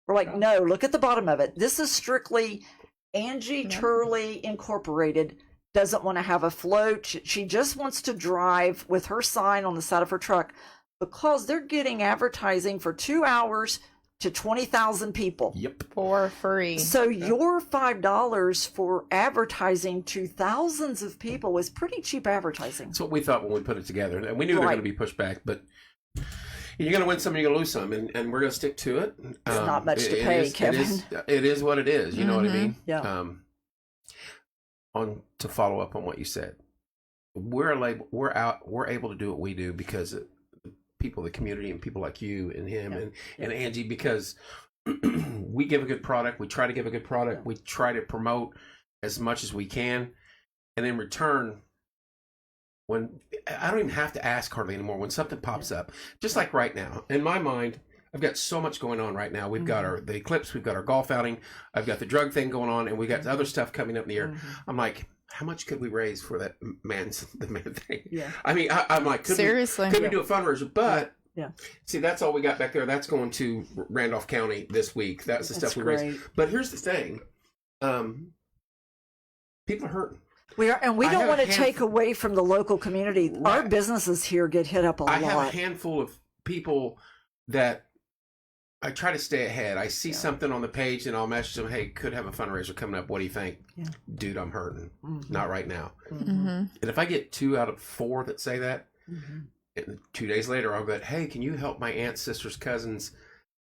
We're like, no, look at the bottom of it. This is strictly Angie Turley Incorporated doesn't want to have a float. She just wants to drive with her sign on the side of her truck because they're getting advertising for 2 hours to 20,000 people. Yep. For free. So your $5 for advertising to thousands of people is pretty cheap advertising. That's what we thought when we put it together. And we knew there were going to be pushback, but you're going to win some, you're going to lose some, and we're going to stick to it. It's not much to pay, Kevin. It is what it is. You know what I mean? Yeah. To follow up on what you said, we're able to do what we do because of people, the community, and people like you and him and Angie, because we give a good product. We try to give a good product. We try to promote as much as we can, and in return, when I don't even have to ask hardly anymore, when something pops up, just like right now, in my mind, I've got so much going on right now. We've got the eclipse, we've got our golf outing, I've got the drug thing going on, and we got other stuff coming up in the air. I'm like, how much could we raise for the man thing? Yeah. I mean, I'm like, could we do a fundraiser? But see, that's all we got back there. That's going to Randolph County this week. That's the stuff we raised. But here's the thing. People are hurting. We don't want to take away from the local community. Right. Our businesses here get hit up a lot. I have a handful of people that I try to stay ahead. I see something on the page and I'll message them, hey, could have a fundraiser coming up. What do you think? Yeah. Dude, I'm hurting. Not right now. And if I get 2 out of 4 that say that, and 2 days later I'll go, hey, can you help my aunt's sister's cousins?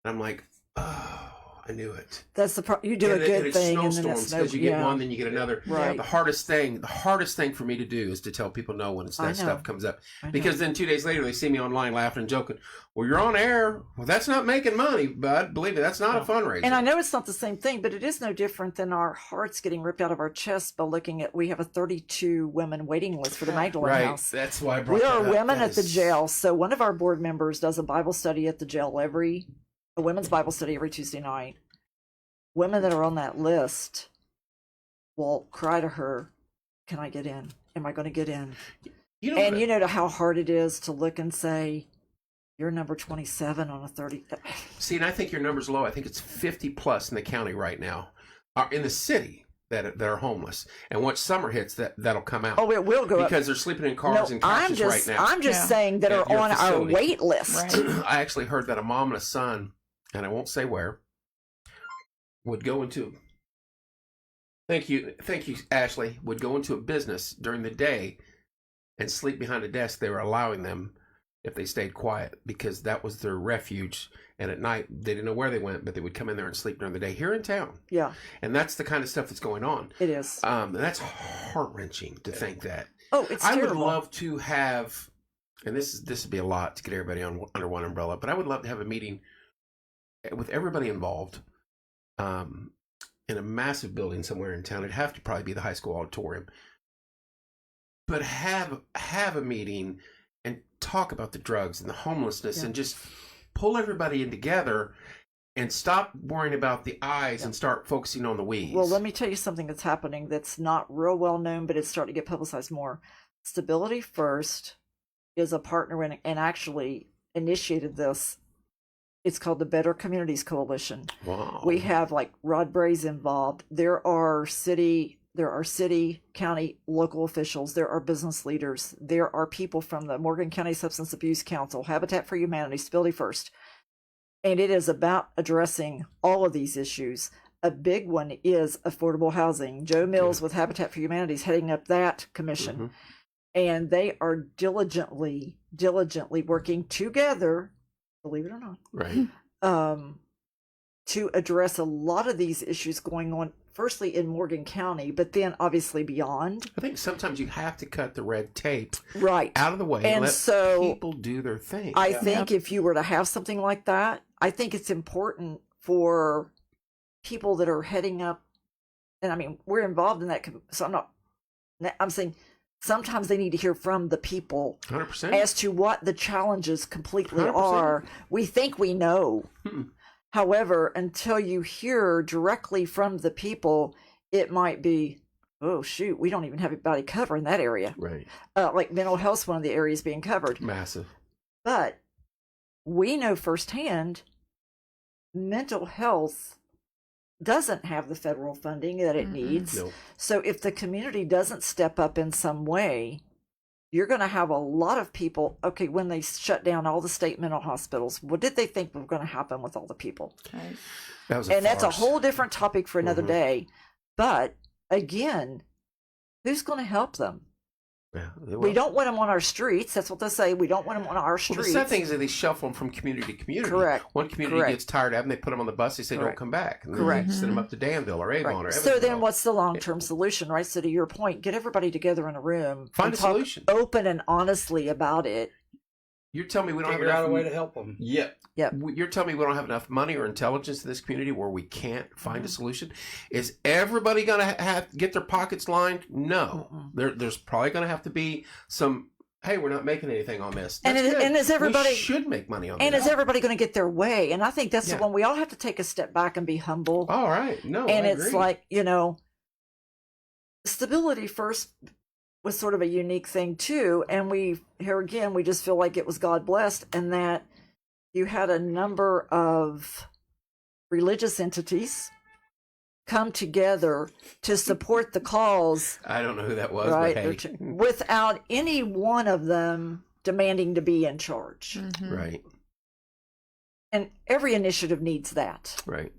And I'm like, oh, I knew it. That's the you do a good thing, and then it's because you get one, then you get another. Right. The hardest thing for me to do is to tell people no when that stuff comes up, because then 2 days later they see me online laughing and joking. Well, you're on air. Well, that's not making money, bud. Believe me, that's not a fundraiser. And I know it's not the same thing, but it is no different than our hearts getting ripped out of our chests by looking at. We have a 32 women waiting list for the Magdalene House. That's why I brought we are women at the jail. So one of our board members does a Bible study at the jail a women's Bible study every Tuesday night. Women that are on that list will cry to her, can I get in? Am I going to get in? You know how hard it is to look and say, you're number 27 on a 30. See, and I think your number's low. I think it's 50 plus in the county right now, in the city that are homeless. And once summer hits, that'll come out. Oh, it will go up. Because they're sleeping in cars and couches right now. I'm just saying that are on our wait list. Right. I actually heard that a mom and a son, and I won't say where, would go into, thank you, Ashley, would go into a business during the day and sleep behind a desk, they were allowing them if they stayed quiet, because that was their refuge. And at night, they didn't know where they went, but they would come in there and sleep during the day here in town. Yeah. And that's the kind of stuff that's going on. It is. And that's heart-wrenching to think that. Oh, it's I terrible. would love to have, and this would be a lot to get everybody under one umbrella, but I would love to have a meeting with everybody involved in a massive building somewhere in town. It'd have to probably be the high school auditorium. But have a meeting and talk about the drugs and the homelessness and just pull everybody in together and stop worrying about the eyes and start focusing on the we's. Well, let me tell you something that's happening that's not real well known, but it's starting to get publicized more. Stability First is a partner and actually initiated this. It's called the Better Communities Coalition. Wow. We have like Rod Bray's involved. There are city, county, local officials. There are business leaders. There are people from the Morgan County Substance Abuse Council, Habitat for Humanity, Stability First. And it is about addressing all of these issues. A big one is affordable housing. Joe Mills with Habitat for Humanity is heading up that commission. Mm-hmm. And they are diligently working together, believe it or not, Right. to address a lot of these issues going on, firstly in Morgan County, but then obviously beyond. I think sometimes you have to cut the red tape Right. out of the way And let so people do their thing. I think if you were to have something like that, I think it's important for people that are heading up, and I mean, we're involved in that. So I'm saying sometimes they need to hear from the people 100%. as to what the challenges completely 100%. are. We think we know. Mm-mm. However, until you hear directly from the people, it might be, oh, shoot, we don't even have anybody covering that area. Right. Like mental health's one of the areas being covered. Massive. But we know firsthand mental health doesn't have the federal funding that it needs. Nope. So if the community doesn't step up in some way, you're going to have a lot of people. Okay, when they shut down all the state mental hospitals, what did they think was going to happen with all the people? Right. That was And that's a farce. whole different topic for another day. But again, who's going to help them? Yeah, We don't want them on our streets. That's what they say. We don't want them on our Well, streets. the sad thing is that they shuffle them from community to community. Correct. One community Correct. gets tired of them, they put them on the bus, they say Correct. don't come back. And Correct. Then they send them up to Danville or Avon or Right. So Evansville. then what's the long-term solution, right? So to your point, get everybody together in a room. Find and a talk solution. open and honestly about it. You're telling me we don't Figure have out enough a way to help them. Yep. Yep. You're telling me we don't have enough money or intelligence in this community where we can't find a solution? Is everybody going to have to get their pockets lined? No. There's probably going to have to be some, hey, we're not making anything on this. And That's it- good. and is everybody- We should make money on And this. is everybody going to get their way? And I think that's the Yeah. one we all have to take a step back and be humble. All right. No, And I it's agree. like, Stability First was sort of a unique thing too. And here again, we just feel like it was God blessed, and that you had a number of religious entities come together to support the cause, I don't know who that was, right? but hey. Without any one of them demanding to be in charge. Right, And every initiative needs that. right.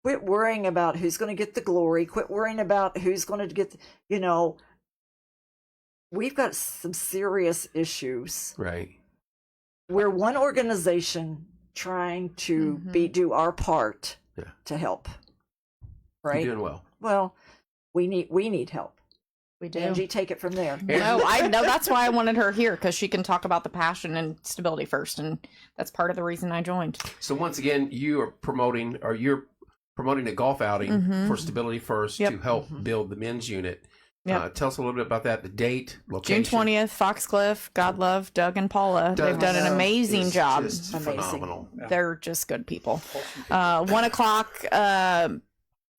Quit worrying about who's going to get the glory. Quit worrying about who's going to get, we've got some serious issues. Right. We're one organization trying to do our part to help. Right? You're doing well. Well, we need help. We do. Angie, take it from there. No, I know. That's why I wanted her here, because she can talk about the passion and Stability First, and that's part of the reason I joined. So once again, you're promoting a golf outing for Stability First Yep. to help build the men's unit. Yep. Tell us a little bit about that, the date, location. June 20th, Foxcliff, God love Doug and Paula. They've done an amazing is job. just Amazing. phenomenal. They're just good people. 1 o'clock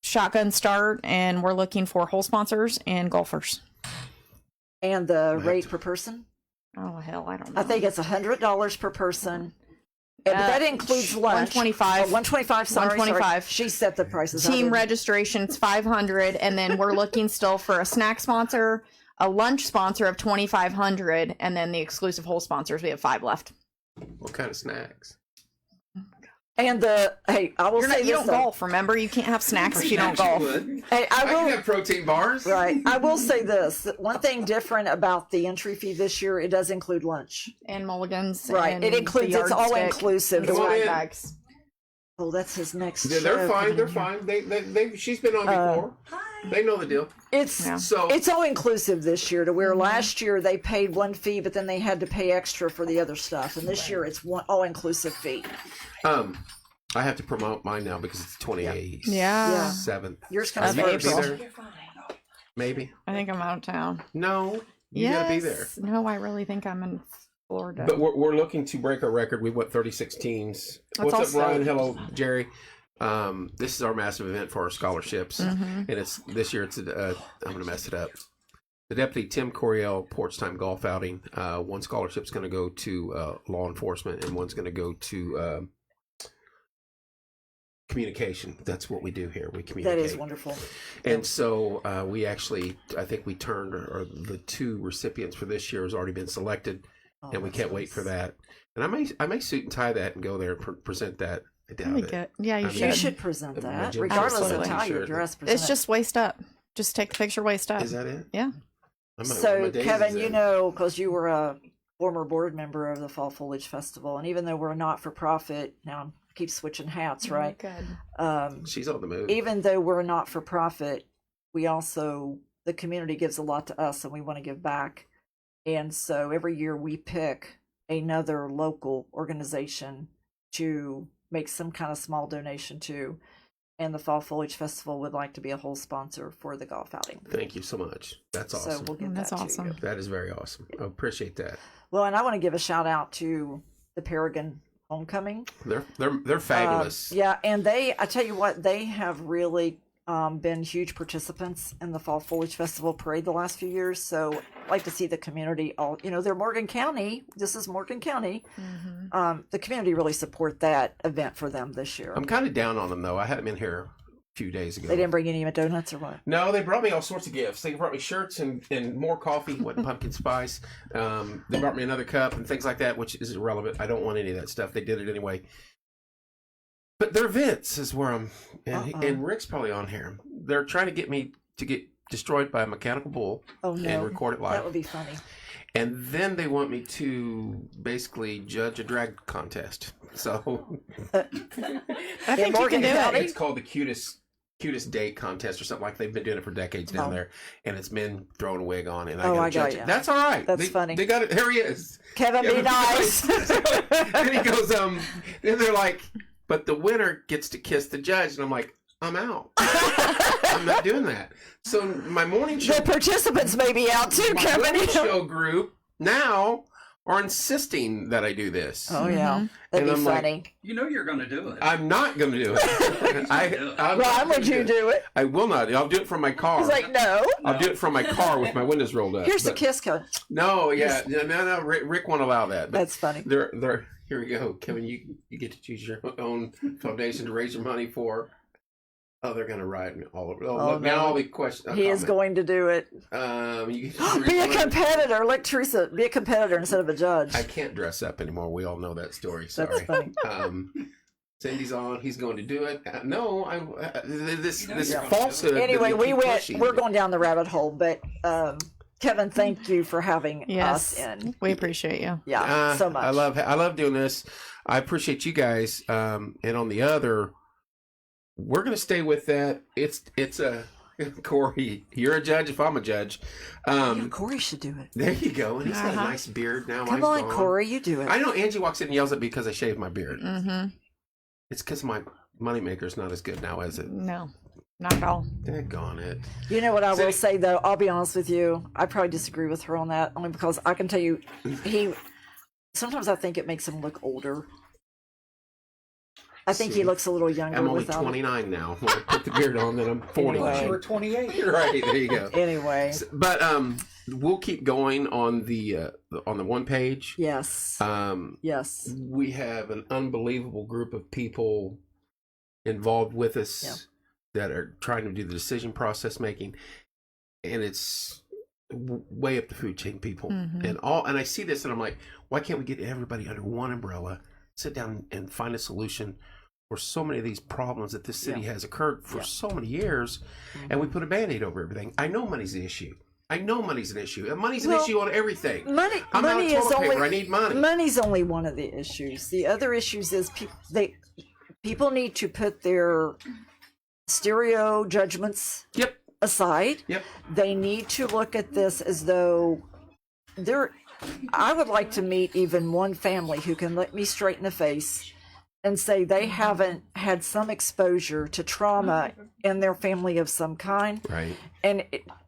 shotgun start, and we're looking for hole sponsors and golfers. And the rate per person? Oh, hell, I don't know. I think it's $100 per person. But that includes lunch. 125. 125, sorry. 125. She set the prices. I Team didn't. registration's 500, and then we're looking still for a snack sponsor, a lunch sponsor of 2,500, and then the exclusive hole sponsors. We have 5 left. What kind of snacks? And I will say You this, don't though. golf, remember? You can't have snacks if you don't golf. Hey, I can have protein bars. Right. I will say this. That one thing different about the entry fee this year, it does include lunch. And mulligans. Right. And It includes, the it's all yardstick, inclusive. Come on swag in. bags. Oh, that's his next Yeah, they're show fine. coming They're in. fine. They she's been on before. They know the deal. It's Yeah. So it's all inclusive this year, to where last year they paid one fee, but then they had to pay extra for the other stuff. And this year it's one all inclusive fee. I have to promote mine now because it's 28th. Yeah. 7th. Yours Are comes you gonna be first. there? Maybe. I think I'm out of town. No. You gotta be there. No, I really think I'm in Florida. But we're looking to break our record. We went 36 teams. That's What's up, Ryan? awesome. Hello, Jerry. This is our massive event for our scholarships, and it's this year. It's I'm gonna mess it up. The Deputy Tim Coriel Porch Time Golf Outing. One scholarship's going to go to law enforcement, and one's going to go to communication. That's what we do here. We communicate. That is wonderful. And so we actually, I think we turned, or the two recipients for this year has already been selected, and we that's can't wait nice. for that. And I may suit and tie that and go there and present that. I doubt Really it. good. Yeah, you I mean, You should. should present that, Imagine regardless of Absolutely. how you're T-shirt. dressed. It's present just waist up. Just take the picture waist up. Is that it? Yeah. I it. might wear So, my daisies Kevin, you in. know, because you were a former board member of the Fall Foliage Festival, and even though we're not for profit, now I keep switching hats, right? Good. She's on the move. Even though we're not for profit, we also, the community gives a lot to us, and we want to give back. And so every year we pick another local organization to make some kind of small donation to, and the Fall Foliage Festival would like to be a whole sponsor for the golf outing. Thank you so much. That's awesome. So we'll get That's that awesome. to you. That is very awesome. I appreciate that. Well, and I want to give a shout out to the Paragon Homecoming. They're fabulous. Yeah, and I tell you what, they have really been huge participants in the Fall Foliage Festival parade the last few years. So I like to see the community all, they're Morgan County. This is Morgan County. The community really support that event for them this year. I'm kind of down on them though. I had them in here a few days ago. They didn't bring any donuts or what? No, they brought me all sorts of gifts. They brought me shirts and more coffee, wasn't pumpkin spice. They brought me another cup and things like that, which is irrelevant. I don't want any of that stuff. They did it anyway. But their events is where I'm, and Rick's probably on here. They're trying to get me to get destroyed by a mechanical bull Oh no, and record it live. that would be funny. And then they want me to basically judge a drag contest. So I think you Morgan can do County? it. it's called the cutest date contest or something like. They've been doing it for decades down there, and it's men throwing a wig on, and I Oh, got I to judge got it. ya. That's all right. That's funny. They got it. Here he is. Kevin, be nice. Then he goes, then they're like, but the winner gets to kiss the judge, and I'm like, I'm out. I'm not doing that. So my morning show, The participants may be out too, my Kevin. morning show group now are insisting that I do this. Oh yeah, that'd And be I'm like, funny. You know you're going to do it. I'm not going to do it. I'm not Ron, would gonna you do it? I will not. I'll do it from my car. He's like, no. I'll do it from my car with my windows rolled up. Here's the But- kiss code. No, yeah, no. Rick won't allow that. But That's funny. they're. Here we go, Kevin. You get to choose your own foundation to raise your money for. Oh, they're going to ride me all over. Oh, Look, now no. all the questions. He is going to do it. You get to Be a raise money. competitor, like Teresa. Be a competitor instead of a judge. I can't dress up anymore. We all know that story. That's Sorry. funny. Cindy's on. He's going to do it. No, this You know you're gonna falsehood. that Anyway, they we keep went. pushing. We're going down the rabbit hole, but Kevin, thank you for having Yes. us in. We appreciate you. Yeah, so much. I love doing this. I appreciate you guys. And on the other, we're gonna stay with that. It's a Corey. You're a judge if I'm a judge. Yeah, Corey should do it. There you go. And he's got a Uh-huh. nice beard now. Come Mine's on, gone. Corey, you do it. I know Angie walks in and yells at me because I shaved my beard. Mm-hmm. It's because my moneymaker's not as good now, is it? No, not at all. Daggone it. You know what I will Cindy- say though? I'll be honest with you. I probably disagree with her on that, only because I can tell you, sometimes I think it makes him look older. I think See, he looks a little younger I'm only without it. 29 now. When I put the beard on, then I'm 40. Anyway. You were 28. Right, there you go. Anyway, But we'll keep going on the one page. yes, yes. We have an unbelievable group of people involved with us that are trying to do the decision process making, and it's way up the food chain people. And I see this and I'm like, why can't we get everybody under one umbrella, sit down and find a solution for so many of these problems that this city has occurred for Yeah. so many years, and we put a Band-Aid over everything. I know money's the issue. And money's an issue on everything. Money I'm out of is toilet only paper. I need money. Money's only one of the issues. The other issues is people need to put their stereo judgments Yep. aside. Yep. They need to look at this as though I would like to meet even one family who can look me straight in the face and say they haven't had some exposure to trauma in their family of some kind. Right. And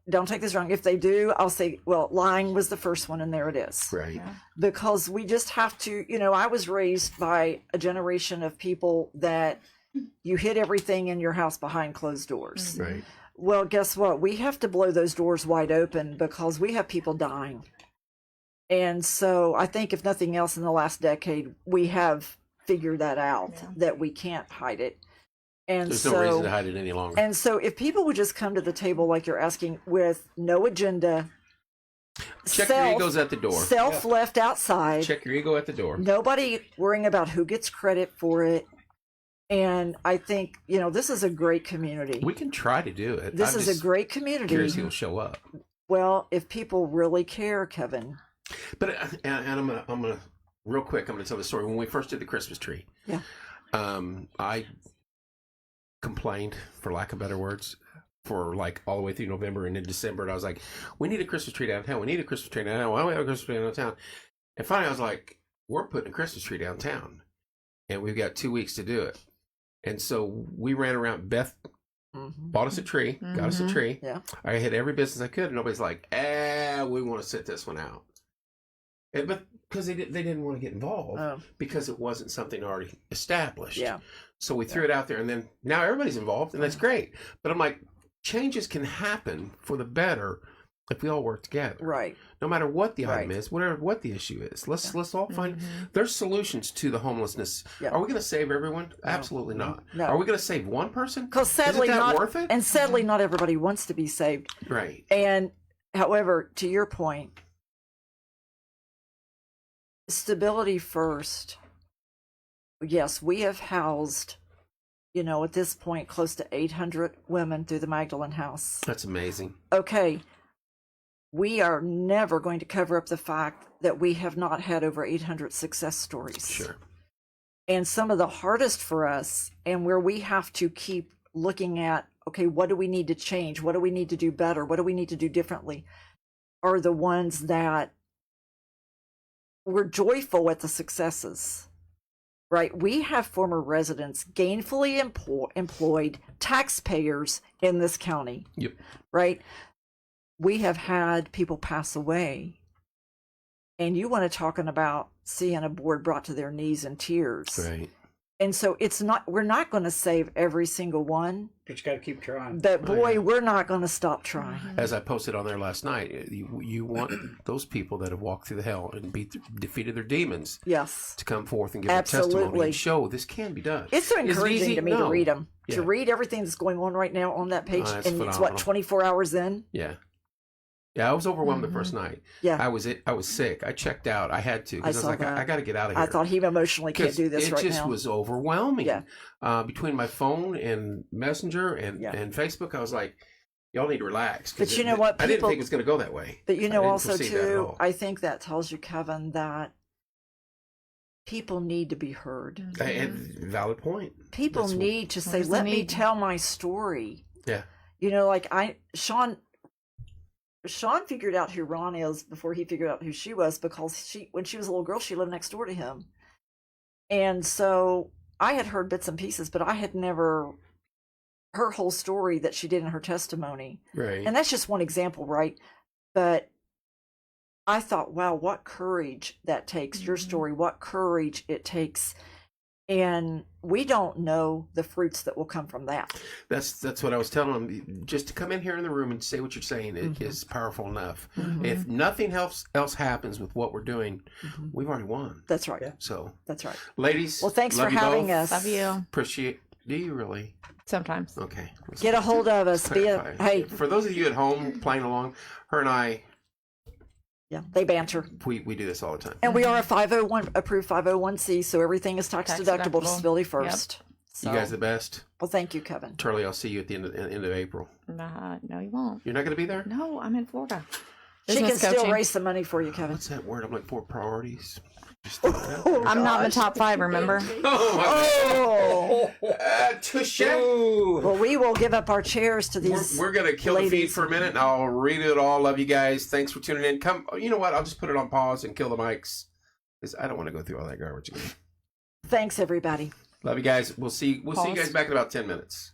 don't take this wrong. If they do, I'll say, well, lying was the first one, and there it is. Right. Because we just have to, I was raised by a generation of people that you hid everything in your house behind closed doors. Right. Well, guess what? We have to blow those doors wide open because we have people dying. And so I think if nothing else in the last decade, we have figured that out, that we can't hide it. And There's no reason to hide it any longer. And so if people would just come to the table like you're asking with no agenda, Check your egos at the door. Self left outside. Check your ego at the door. Nobody worrying about who gets credit for it. And I think, this is a great community. We can try to do it. This is a great community. Curious who'll show up. Well, if people really care, Kevin. But and I'm gonna real quick. I'm gonna tell the story. When we first did the Christmas tree, I complained, for lack of better words, for like all the way through November and in December. And I was like, we need a Christmas tree downtown. We need a Christmas tree downtown. Why don't we have a Christmas tree downtown? And finally, I was like, we're putting a Christmas tree downtown, and we've got 2 weeks to do it. And so we ran around. Beth bought us a tree, got us a tree. Yeah. I hit every business I could, and nobody's like, we want to sit this one out. But because they didn't want to get involved because it wasn't something already established. Yeah. So we threw it out there, and then now everybody's involved, and that's great. But I'm like, changes can happen for the better if we all work together. Right. No matter what the item is, what the issue is. Let's all find there's solutions to the homelessness. Yeah. Are we going to save everyone? Absolutely not. No. Are we going to save one person? Because sadly, Isn't that not worth it? and sadly, not everybody wants to be saved. Right. And however, to your point, stability first. Yes, we have housed, at this point, close to 800 women through the Magdalene House. That's amazing. Okay, we are never going to cover up the fact that we have not had over 800 success stories. Sure. And some of the hardest for us, and where we have to keep looking at, okay, what do we need to change? What do we need to do better? What do we need to do differently? Are the ones that we're joyful at the successes, right? We have former residents, gainfully employed taxpayers in this county. Yep. Right? We have had people pass away. And you want to talking about seeing a board brought to their knees in tears. Right. And so we're not going to save every single one. But you got to keep trying. But boy, we're not going to stop trying. As I posted on there last night, you want those people that have walked through the hell and defeated their demons Yes. to come forth and give their testimony and show this can be done. It's so Is it encouraging easy? to me No. to read them. Yeah. To read everything that's going on right now on that page. Oh, that's and it's phenomenal. 24 hours in? Yeah. Yeah, I was overwhelmed the first night. Yeah. I was sick. I checked out. I had to. 'Cause I was saw like, that. I got to get out of here. I thought he emotionally can't do this right now. It just was overwhelming. Yeah. Between my phone and Messenger and Facebook, I was like, y'all need to relax. 'Cause But you know what? I didn't People- think it was going to go that way. But I didn't also foresee that at too, all. I think that tells you, Kevin, that people need to be heard. And valid point. People That's what- need to say, Where's the let me need? tell my story. Yeah. Like Sean figured out who Ron is before he figured out who she was, because when she was a little girl, she lived next door to him. And so I had heard bits and pieces, but I had never her whole story that she did in her testimony. Right. And that's just one example, right? But I thought, wow, what courage that takes, your story, what courage it takes. And we don't know the fruits that will come from that. That's what I was telling them. Just to come in here in the room and say what you're saying is powerful enough. If nothing else happens with what we're doing, we've already won. That's right. So That's right. ladies, Well, thanks love for you having both. us. Love you. Appreciate. Do you really? Sometimes. Okay. Get a hold of us. Hey, For those of you at home playing along, her and I, yeah, they banter. we do this all the time. And we are a 501 approved 501c, so everything is tax deductible, Tax-deductible. disability first. So, You guys the best. well, thank you, Kevin. Turley, I'll see you at the end of April. No, you won't. You're not going to be there? No, I'm in Florida. She can Business still coaching. raise the money for you, Kevin. What's that word? I'm like, 4 priorities. Just I'm not in the top 5, remember? Oh, touche. well, we will give up our chairs to these. We're going to kill the feed ladies. for a minute, and I'll read it all. Love you guys. Thanks for tuning in. Come, you know what? I'll just put it on pause and kill the mics because I don't want to go through all that garbage again. Thanks, everybody. Love you guys. We'll see you guys back in about 10 minutes.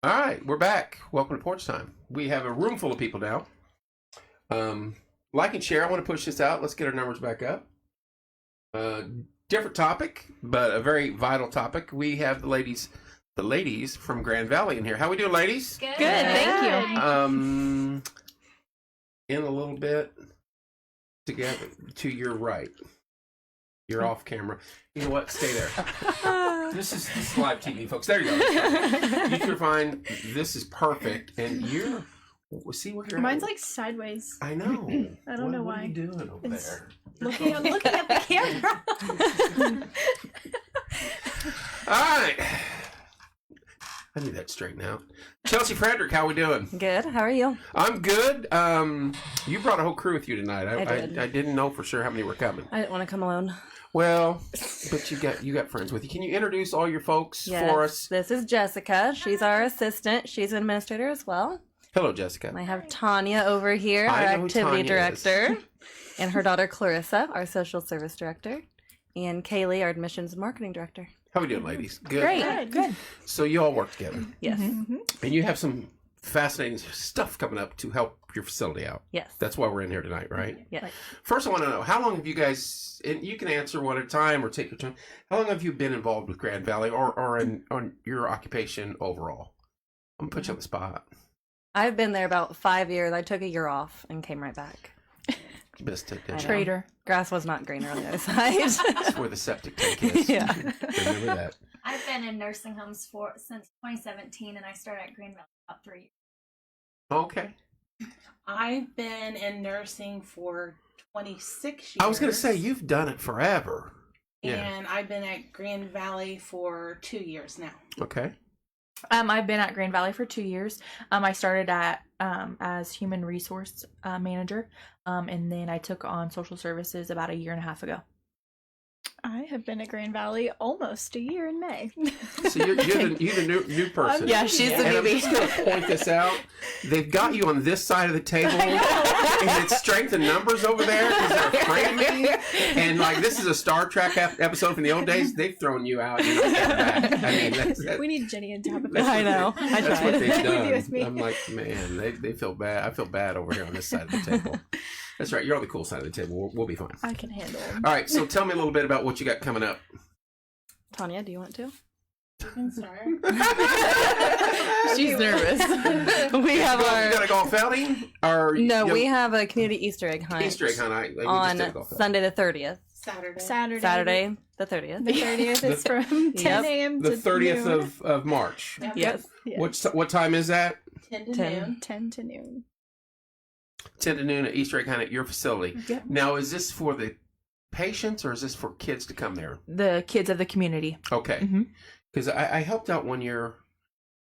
All right, we're back. Welcome to Porch Time. We have a room full of people now. Like and share. I want to push this out. Let's get our numbers back up. Different topic, but a very vital topic. We have the ladies from Grand Valley in here. How we doing, ladies? Good. Thank you. In a little bit, together to your right. You're off camera. You know what? Stay there. This is live TV, folks. There you go. You're fine. This is perfect. And you're... See what you're... Mine's like sideways. I know. I don't know What why. are you doing over It's- there? I'm looking at the camera. All right. I need that straightened out. Chelsea Frederick, how we doing? Good. How are you? I'm good. You brought a whole crew with you tonight. I did. I didn't know for sure how many were coming. I didn't want to come alone. Well, but you got friends with you. Can you introduce all your folks for us? This is Jessica. She's our assistant. She's an administrator as well. Hello, Jessica. And I have Tanya over here, our I know who activity Tanya is. director, and her daughter Clarissa, our social service director, and Kaylee, our admissions and marketing director. How we doing, ladies? Good. Great. Good. So you all work together, Yes. Mm-hmm. and you have some fascinating stuff coming up to help your facility out. Yes. That's why we're in here tonight, right? Yes. First, I want to know, how long have you guys, and you can answer one at a time or take your time, how long have you been involved with Grand Valley or on your occupation overall? I'm going to put you on the spot. I've been there about 5 years. I took a year off and came right back. You missed it, I didn't you? know. Traitor. Grass was not greener on the other side. That's where the septic tank is. Yeah. Remember that. I've been in nursing homes since 2017, and I started at Green Valley about 3 years. Okay. I've been in nursing for 26 years. I was going to say, you've done it forever. Yeah. And I've been at Grand Valley for 2 years now. Okay. I've been at Grand Valley for 2 years. I started at as human resource manager, and then I took on social services about a year and a half ago. I have been at Grand Valley almost a year in May. So you're the new person. Yeah, she's the And I'm newbie. just going to point this out. They've got you on this side of the table, and it's strength in numbers over there because they're afraid of me. And like this is a Star Trek episode from the old days. They've thrown you out. And you're not coming back. I mean, that's We need Jenny and Tabitha. I know. I That's what tried. they've With you, with me. done. I'm like, man, they feel bad. I feel bad over here on this side of the table. That's right. You're on the cool side of the table. We'll be fine. I can handle them. All right. So tell me a little bit about what you got coming up. Tanya, do you want to? You can start. She's nervous. We have You our... got a golf outing? Or No, you we have a community Easter egg hunt Easter egg hunt. We just on did a golf outing. Sunday the 30th. Saturday. Saturday the 30th. The 30th is from 10 a.m. The to 30th noon. of March. Yep. Yes. Yes. What time is that? 10 to 10. noon. 10 to noon. 10 to noon at Easter egg hunt at your facility. Yeah. Now, is this for the patients or is this for kids to come there? The kids of the community. Okay. Mhm. Because I helped out one year.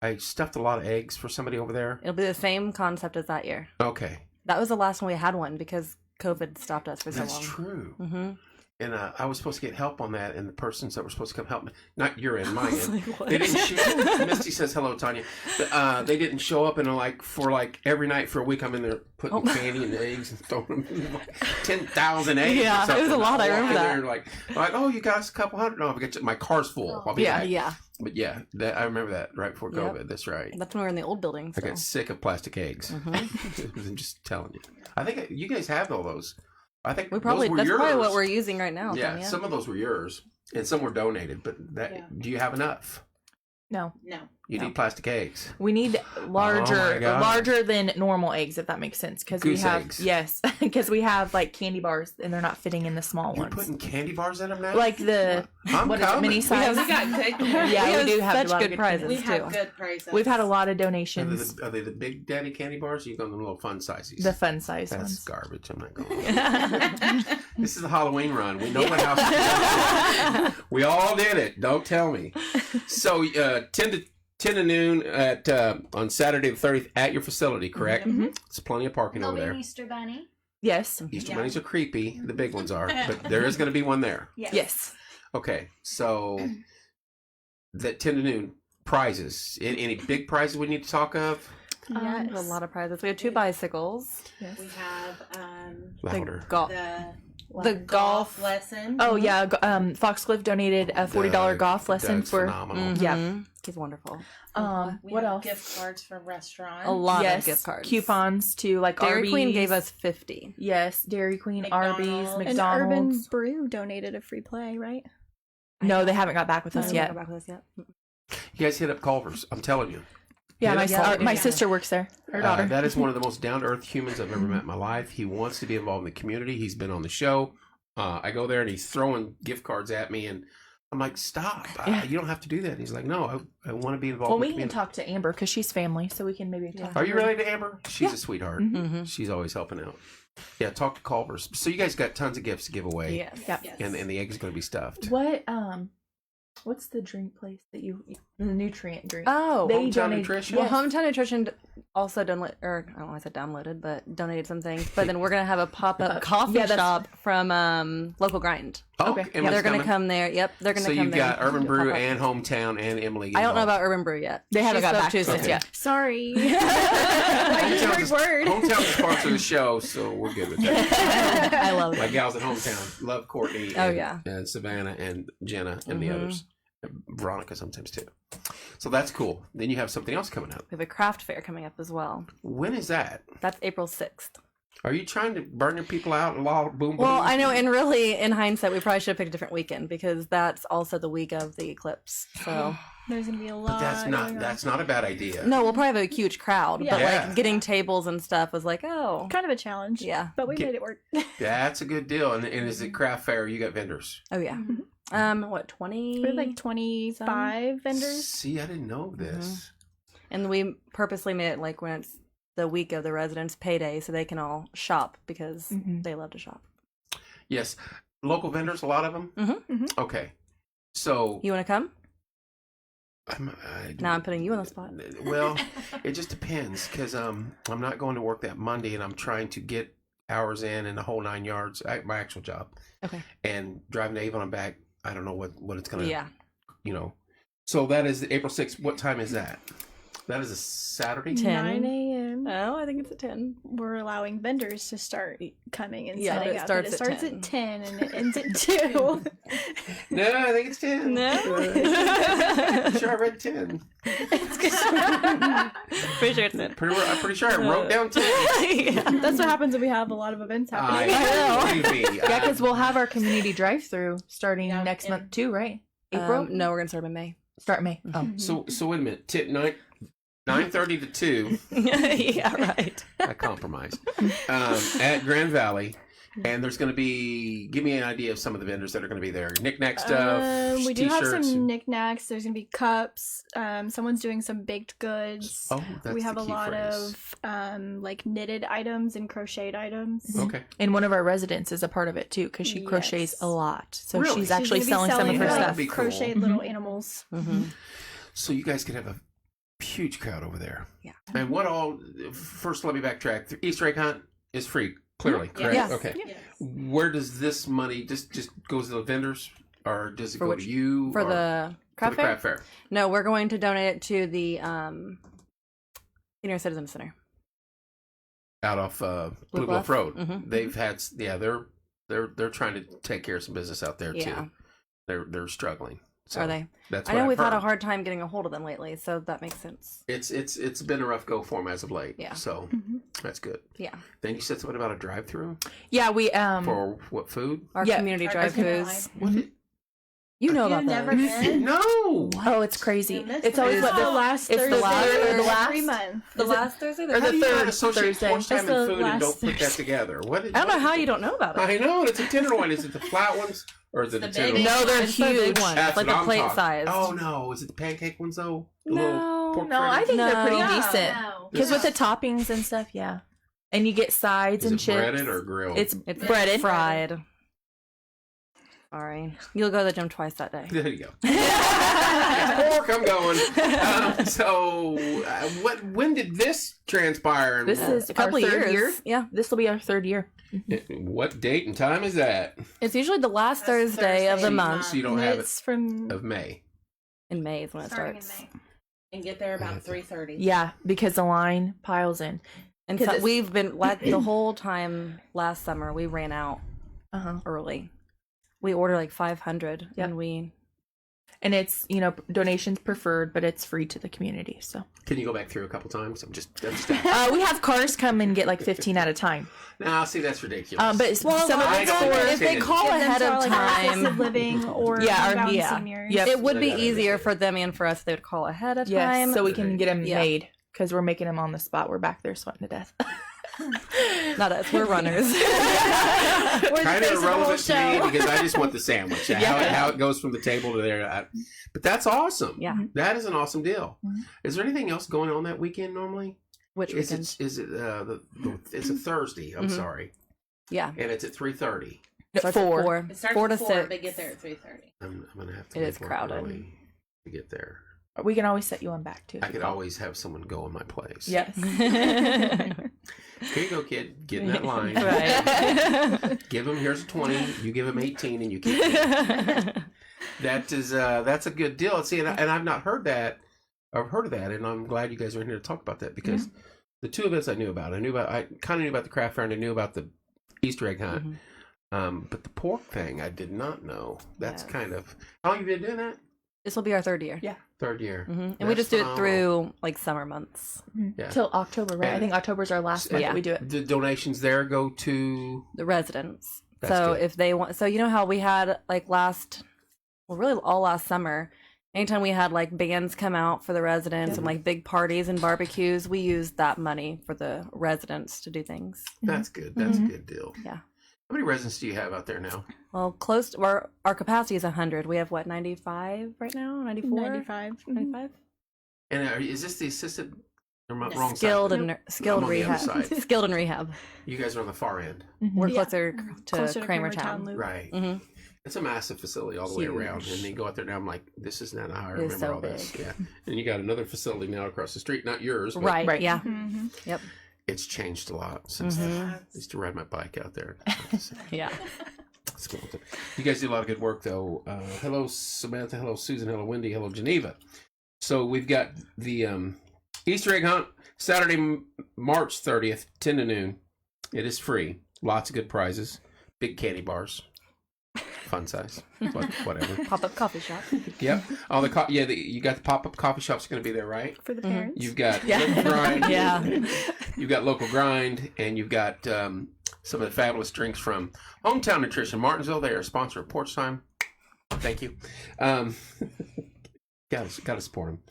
I stuffed a lot of eggs for somebody over there. It'll be the same concept as that year. Okay. That was the last one we had one because COVID stopped us for so That's long. true. Mm-hmm. And I was supposed to get help on that, and the persons that were supposed to come help me, not your end, my end, What? they didn't show. Misty says hello, Tanya. They didn't show up, and for every night for a week, I'm in there putting candy and eggs and throwing them in 10,000 eggs. Yeah, or something. it was a lot, I walk remember in that. there like, oh, you got us a couple hundred. No, I get my car's full. I'll be Yeah. back. Yeah. But yeah, I remember that right before Yep. COVID. That's right. That's when we were in the old building. I So. got sick of plastic eggs. Mhm. I'm just telling you. I think you guys have all those. I think We probably those were that's yours. probably what we're using right now. Yeah, Tanya. some of those were yours, and some were donated. But Yeah. do you have enough? No. No. You No. need plastic eggs. We need my God. larger than normal eggs, if that makes sense. Because we Goose have eggs. yes, because we have like candy bars and they're not fitting in the small You're ones. putting candy bars in them now. Like the I'm what is it, coming. mini size? We got good. Yeah, we do have a such lot of good prizes We too. have good prices. We've had a lot of Are donations. they the big daddy candy bars? Or you got the little fun sizes? The fun size That's ones. garbage. I'm not going. This is a Halloween run. We know what house. We all did it. Don't tell me. So 10 to noon at on Saturday the 30th at your facility, correct? Mhm. It's plenty of parking There'll over be there. an Easter bunny. Yes. Easter Yeah. bunnies are creepy. The big ones are, but there is going to be one there. Yes. Yes. Okay, so that 10 to noon prizes. Any big prizes we need to talk of? We have a lot of prizes. We have 2 bicycles. We have Louder. The golf lesson. Oh yeah, Foxcliff donated a $40 golf lesson Doug's for. phenomenal. Yeah. He's wonderful. We What have else? Gift cards for restaurants. A lot yes, of gift cards. coupons to like Dairy Arby's. Queen gave us 50. Yes, Dairy Queen, Arby's, McDonald's. And Urban McDonald's. Brew donated a free play, right? No, they haven't got back with us Hasn't yet. got back with us yet. You guys hit up Culver's. I'm telling you. Yeah, Hit my up Culver's. my sister works there. Her daughter. That is one of the most down-to-earth humans I've ever met in my life. He wants to be involved in the community. He's been on the show. I go there and he's throwing gift cards at me, and I'm like, "Stop! You don't have to do that." And he's like, "No, I want to be involved." Well, in we the can community. talk to Amber because she's family, so we can maybe talk. Are to you her. related to Amber? She's a sweetheart. Mm-hmm. She's always helping out. Yeah, talk to Culver's. So you guys got tons of gifts to give away. Yes. Yep. Yes. And the egg is going to be stuffed. What's the drink place that the nutrient drink? Oh, They Hometown donate- Nutrition? well, Yes. Hometown Nutrition also donated, or I don't want to say downloaded, but donated some things. But then we're gonna have a pop-up coffee yeah, that's- shop from Local Grind. Oh, Okay. Emily's They're gonna coming. come there. Yep, they're gonna So come you've there. got Urban Brew Pop-up. and Hometown and Emily. I don't know involved. about Urban Brew yet. They haven't She got spoke back to us us Okay. yet. Sorry. Hometown's Every word. Hometown's a sponsor of the show, so we're good with that. I love My it. gals at Hometown love Courtney. Oh, and, yeah. and Savannah and Jenna and the Mhm. others. Veronica sometimes too. So that's cool. Then you have something else coming up. We have a craft fair coming up as well. When is that? That's April 6th. Are you trying to burn your people out? Boom. Well, boom? I know, and really, in hindsight, we probably should have picked a different weekend because that's also the week of the eclipse. So There's gonna be a lot. But that's not a bad idea. no, we'll probably have a huge crowd, but Yeah. like getting tables and stuff was like, oh, kind of a challenge. yeah, But we Get- made it work. That's a good deal. And is it craft fair? You got vendors. oh yeah. What 20? We had like 25 vendors. See, I didn't know this. And we purposely made it like when it's the week of the residents' payday, so they can all shop because they love to shop. Yes. Local vendors, a lot of them? Mhm. Okay. So, You want to come? I- Now I'm putting you on the spot. well, it just depends because I'm not going to work that Monday and I'm trying to get hours in and the whole 9 yards, my actual job. Okay. And driving to Avon and back, I don't know what it's going to, Yeah. So that is April 6th. What time is that? That is a Saturday? 10. 9 a.m. Oh, I think it's at 10. We're allowing venders to start coming and Yeah, setting it up. starts It at starts 10. at 10 and it ends at 2. No, I think it's 10. No. Sure, I read 10. Pretty sure it's 10. I'm pretty sure I wrote down 10. Yeah. That's what happens when we have a lot of events happening. Believe me, Yeah, because we'll have our community drive-through starting Yeah, next and- month too, right? April. No, we're gonna start in May. Start May. Oh, So wait a minute. 9:30 to 2. Yeah, right. I compromise. At Grand Valley. And there's going to be, give me an idea of some of the vendors that are going to be there. Knick-knack stuff, We do have t-shirts. some knickknacks. There's gonna be cups. Someone's doing some baked goods. Oh, that's we have the a key lot phrase. of like knitted items and crocheted items. Okay. and one of our residents is a part of it too because she crochets Yes. a lot, so Really? she's She's actually She's gonna selling be some of her That'd stuff. be cool. Crocheted little animals. Mm-hmm. So you guys could have a huge crowd over there. Yeah. And what all, first let me backtrack. The Easter egg hunt is free, clearly, correct? Yes. Okay. Yes. Where does this money just goes to the vendors? Or does it For go which- to you? For or the for craft the fair? craft fair? No, we're going to donate it to the Senior Citizen Center. Out of Blue Blue Bluff Bluff? Road. Mhm. They've had, they're trying to take care of some business out there Yeah. too. They're struggling. So Are they? That's I what know I've we've had a heard. hard time getting a hold of them lately, so that makes sense. It's been a rough go for them as of late. Yeah. So Mhm. that's good. Yeah. Then you said something about a drive-through Yeah, we for what food? Our Yeah. community Our drive-throughs. What did, You know You've about never those. been? no. Oh, it's crazy. You missed It's always it. what the the last it's the Thursday last- of the last- every month. The Is it- last Thursday? or How the do you not third associate Thursday. porch time It's and the food and don't last put that Thursday. together? What? I don't know how you don't know about it. I know, and it's a tenderloin. Is it the flat ones or is it the the tender big ones? No, they're It's the big huge. ones, That's like what the I'm plate talking- size. Oh no, is it the pancake ones though? The No. little pork No, I fritters? think they're pretty No. decent No. because with the toppings and stuff, yeah. And you get sides Is and it chips. breaded or grilled? It's It's breaded. fried. Sorry. You'll go to the gym twice that day. There you go. Pork, I'm going. When did this transpire? This is A couple our third years. year. Yeah. This will be our third year. What date and time is that? It's usually the last That's Thursday of the Thursday. month. So you don't have it It's from of May. In May is when it Starting starts. in May. and get there about 3:30. Yeah, because the line piles in. And 'Cause so it's- we've been like the whole time last summer. We ran out early. We ordered like 500, Yep. And it's, donations preferred, but it's free to the community. So Can you go back through a couple times? I'm just we have cars come and get like 15 at a time. Now, see, that's ridiculous. But some of I it's don't for if they understand. call Give them ahead to of like assisted time, living or Yeah, homebound yeah. seniors. Yep. it would be They gotta easier for them and for us. If they would call ahead of Yes, time. so we can get them Yeah. made because we're making them on the spot. We're back there sweating to death. Not us. We're runners. We're the Kind face of of the whole irrelevant to me show. because I just want the sandwich. How it goes from the table to there. But that's awesome. Yeah. That is an awesome deal. Is there anything else going on that weekend normally? Which Is weekend? it's a Thursday. I'm sorry, Yeah. and it's at 3:30. Starts at 4. It starts 4 to at 4, 6. but get there at 3:30. I'm gonna have to. It leave is work crowded. early to get there. We can always set you on back too. I could always have someone go in my place. Yes. Here you go, kid. Get in that line. Right. Give him, here's a 20. You give him 18, and you keep it. That's a good deal. See, and I've not heard that. I've heard of that, and I'm glad you guys are in here to talk about that because the two events I knew about. I kind of knew about the craft fair, and I knew about the Easter egg hunt. But the pork thing, I did not know. That's kind of how long have you been doing that? This will be our 3rd year. Yeah. 3rd year. And we That's just do it phenomenal. through like summer months. Yeah. Till October, right? I And- think October's our last month that we do it. The donations there go to The residents. That's So good. if they want, so you know how we had like really all last summer, anytime we had like bands come out for the residents and like big parties and barbecues, we used that money for the residents to do things. That's good. That's a good deal. Yeah. How many residents do you have out there now? Well, close to our capacity is 100. We have what, 95 right now? 94? 95. 95? And is this the assisted? Or my, wrong Skilled side? and skilled I'm on the other rehab. side. Skilled and rehab. You guys are on the far end, We're Yeah. closer to Closer to Kramertown. Loop. right? Mhm. It's a massive facility all the way around, Huge. and you go out there now. I'm like, this is not how I It is remember so all this. big. Yeah, and you got another facility now across the street, not yours, but Right. Right. Yeah. Mm-hmm. Yep. it's changed a lot since then. I used to ride my bike out there. Yeah. It's cool. You guys do a lot of good work, though. Hello, Samantha. Hello, Susan. Hello, Wendy. Hello, Geneva. So we've got the Easter egg hunt Saturday, March 30th, 10 to noon. It is free. Lots of good prizes. Big candy bars. Fun size. Whatever. Pop-up coffee shop. Yep. All the you got the pop-up coffee shops going to be there, right? For the parents. You've got Yeah. local grind. Yeah. You've got local grind, and you've got some of the fabulous drinks from Hometown Nutrition Martinsville. They are a sponsor of Porch Time. Thank you. Got to support them.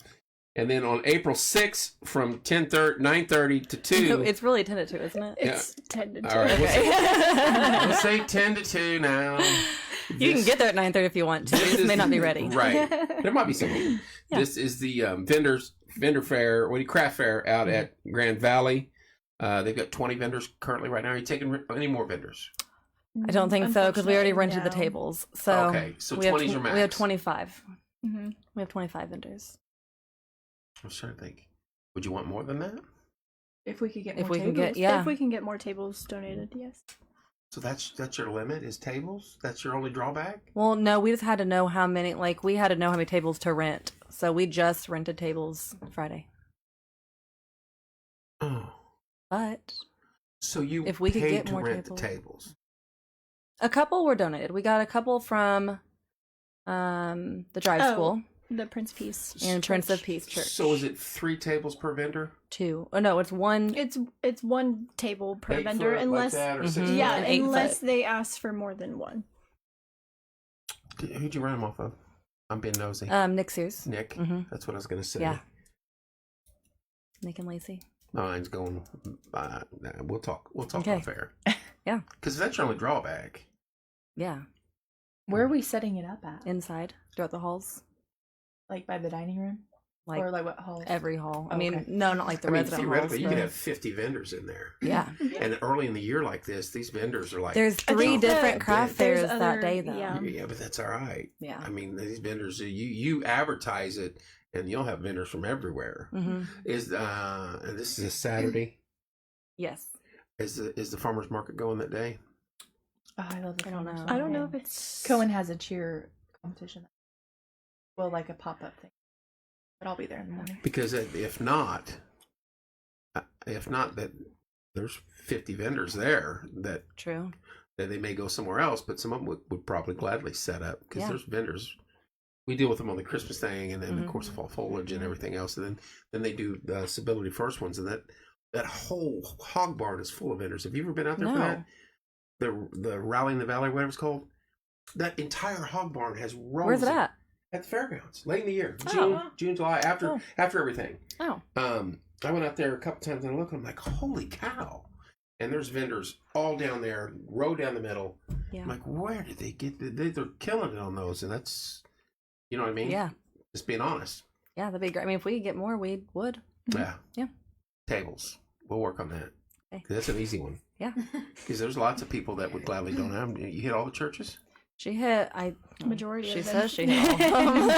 And then on April 6th from 9:30 to 2. It's really 10 to 2, isn't it? It's 10 to 2. All right. Okay. We'll say 10 to 2 now. You can get there at 9:30 if you want to. It just may not be ready. Right. There might be someone. Yeah. This is the vendor fair, craft fair out at Grand Valley. They've got 20 vendors currently right now. Are you taking any more vendors? I don't think so because we already rented the No. tables. So Okay, so we have 20 is your max. We have 25. Mhm. We have 25 vendors. I'm trying to think. Would you want more than that? If we could get If more we can tables. get, yeah. If we can get more tables donated, yes. So that's your limit is tables? That's your only drawback? Well, no, we just had to know how many. Like we had to know how many tables to rent. So we just rented tables Friday. Oh. But So you If we could paid get to more rent tables. the tables. a couple were donated. We got a couple from the drive Oh. school The Prince Peace. and Prince of Church. Peace Church. So is it 3 tables per vendor? 2. Oh no, it's 1. It's one table per 8 vendor foot unless like that, or 6 Mhm. yeah, An 8 unless foot. they ask for more than one. Who'd you run them off of? I'm being nosy. Nick Sears. Nick. Mhm. That's what I was going to say. Yeah. Nick and Lacey. Mine's going. We'll talk. We'll talk Okay. off air. Yeah. Because that's your only drawback. Yeah. Where are we setting it up at? Inside throughout the halls, Like by the dining room? like or like what hall? every hall. I Okay. mean, no, not like the I mean, resident halls. theoretically, you could but- have 50 vendors in there. Yeah. And early in the year like this, these vendors are like. There's I 3 think different that craft there's fairs that other- day, though. yeah. Yeah, but that's all right. Yeah. I mean, these vendors, you advertise it, and you'll have vendors from everywhere. Mm-hmm. And this is a Saturday. Yes. Is the farmers market going that day? Oh, I love the I don't know. farmers I don't know if market. it's Cohen has a cheer competition. Well, like a pop up thing. But I'll be there in the morning. Because if not, that there's 50 vendors there that True. they may go somewhere else, but some of them would probably gladly set up because Yeah. there's vendors. We deal with them on the Christmas thing, and then of course fall foliage and everything else, and then they do the Stability First ones, and that whole hog barn is full of vendors. Have you ever been out there for that? The Rally in the Valley, whatever it's called. That entire hog barn has rows. Where's it at? At the fairgrounds, late in the year, Oh. June, July, after everything. Oh. I went out there a couple times and I looked, and I'm like, holy cow! And there's vendors all down there, row down the middle. Yeah. I'm like, where did they get? They're killing it on those, and that's, you know what I mean? Yeah. Just being honest. Yeah, that'd be great. I mean, if we could get more, we would. Yeah. Yeah. Tables. We'll work on that. Okay. That's an easy one. Yeah. Because there's lots of people that would gladly donate them. You hit all the churches? She hit. Majority She of them. says she hit all of them.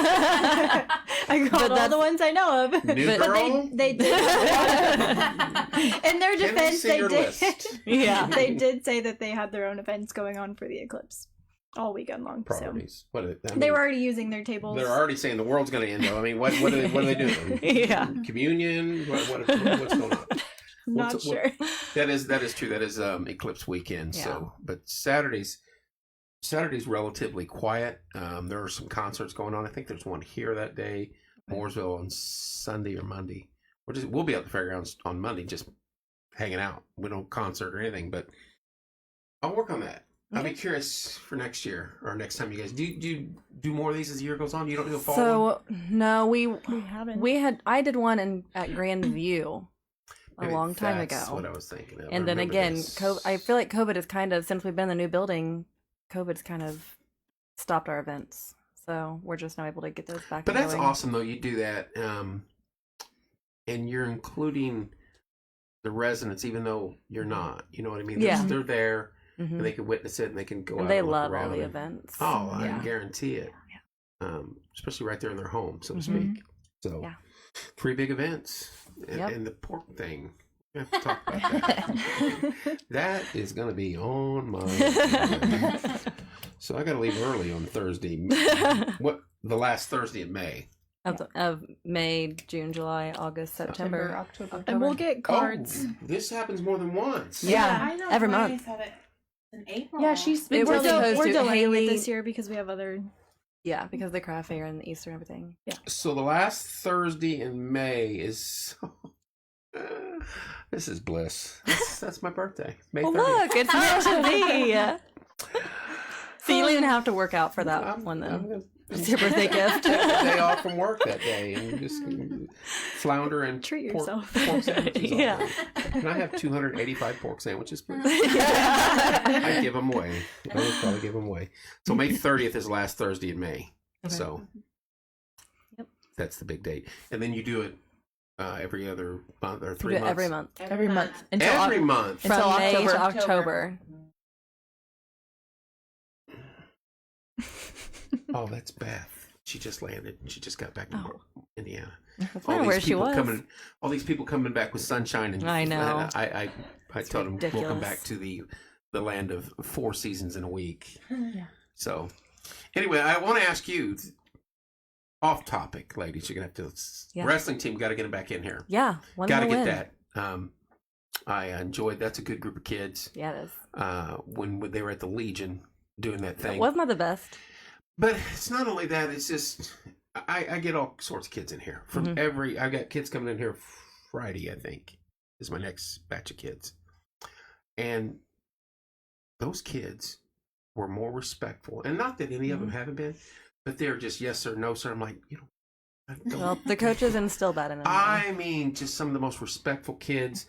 I called all the ones I know of. New But girl? They did. In their Can we defense, see they your did. list? Yeah. They did say that they had their own events going on for the eclipse all weekend long. Priorities. What are they, I So they mean, were already using their tables. They're already saying the world's going to end. Though. I mean, what are they doing? Yeah. Communion? What's going on? I'm not What's- sure. That is true. That is eclipse weekend. Yeah. So, but Saturday's relatively quiet. There are some concerts going on. I think there's one here that day, Mooresville on Sunday or Monday. We'll be at the fairgrounds on Monday, just hanging out. We don't concert or anything, but I'll work on that. I'll be curious for next year or next time you guys do more of these as the year goes on. You don't do a fall one? So no, We haven't. I did one at Grand View a Maybe long time that's ago. what I was thinking of. And then remember again, this. I feel like COVID is kind of, since we've been in the new building, COVID's kind of stopped our events. So we're just not able to get those back. But that's going. awesome, though. You do that, and you're including the residents, even though you're not. You know what I mean? Yeah. They're there, Mhm. and they can witness it, and they can go out And they and look love all around the and- events. Oh, I Yeah. guarantee it. Especially right there in their home, so to Mhm. speak. So, Yeah. 3 big events, and, Yep. and the pork thing. We have to talk about that. That is going to be on my. So I got to leave early on Thursday. The last Thursday of May. of May, June, July, August, September. October. And we'll get cards. Oh, this happens more than once. Yeah, I know every why month. I thought it in April. Yeah, she's been It was telling supposed We're to- delaying Haley- it this year because we have other. Yeah, because of the craft fair and the Easter and everything. So the last Thursday in May is. This is bliss. That's my birthday. May 30th. Well, look, it's meant to be. So you don't even have to work out for that one, I'm then. gonna It's your birthday gift. take a day off from work that day and just flounder and Treat pork yourself. sandwiches. all Yeah. day. Can I have 285 pork sandwiches, please? I'd give them away. I would probably give them away. So May 30th is last Thursday in May. Okay. So Yep. that's the big date. And then you do it every other month or We 3 do it months? every month. Every month until Every month. From Until May October. to October. Oh, that's Beth. She just landed. She just got back from Indiana. That's not where she was. All these people coming back with sunshine, and I know. and I told them welcome ridiculous. back to the land of 4 seasons in a week. Yeah. So, anyway, I want to ask you, off topic, ladies. You're gonna have to Yeah. wrestling team. Got to get them back in here. Yeah, one Got to more get win. that. I enjoyed. That's a good group of kids. Yeah, it is. When they were at the Legion doing that thing. It was not the best. But it's not only that, it's just, I get all sorts of kids in here. From I got kids coming in here Friday, I think, is my next batch of kids. And those kids were more respectful. And not that any of them haven't been, but they're just yes sir, no sir. I'm like, I don't. Well, the coaches instill that in them. I mean, just some of the most respectful kids.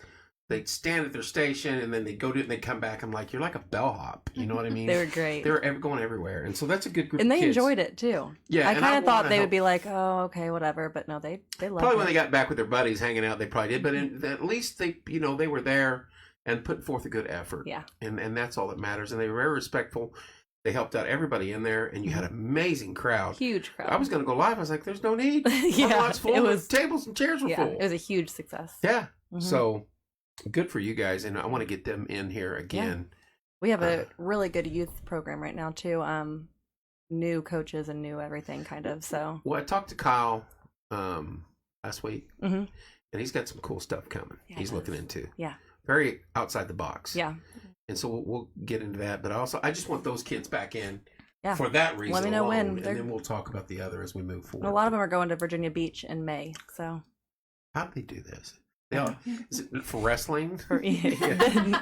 They'd stand at their station and then they'd go to it and they'd come back. I'm like, you're like a bellhop. You know what I mean? They were great. They were going everywhere. And so that's a good group And of they kids. enjoyed it too. Yeah, I and kind of thought wanna they help. would be like, oh, okay, whatever. But no, they loved Probably it. when they got back with their buddies hanging out, they probably did. But at least they were there and put forth a good effort. Yeah. And that's all that matters. And they were very respectful. They helped out everybody in there, and you had an amazing crowd. Huge crowd. I was going to go live. I was like, "There's no need. Yeah, My lot's full. it was- The tables and chairs were Yeah, full." it was a huge success. Yeah. Mhm. So good for you guys, and I want to get them in here again. We have a really good youth program right now too. New coaches and new everything, kind of. So Well, I talked to Kyle last week, Mhm. and he's got some cool stuff coming. Yeah, he's he looking does. into Yeah. very outside the box. Yeah. And so we'll get into that. But also, I just want those kids back in Yeah. for that reason. Let me know alone, when. and They're- then we'll talk about the other as we move forward. A lot of them are going to Virginia Beach in May. So How do they do this? They all, is it for wrestling? yeah.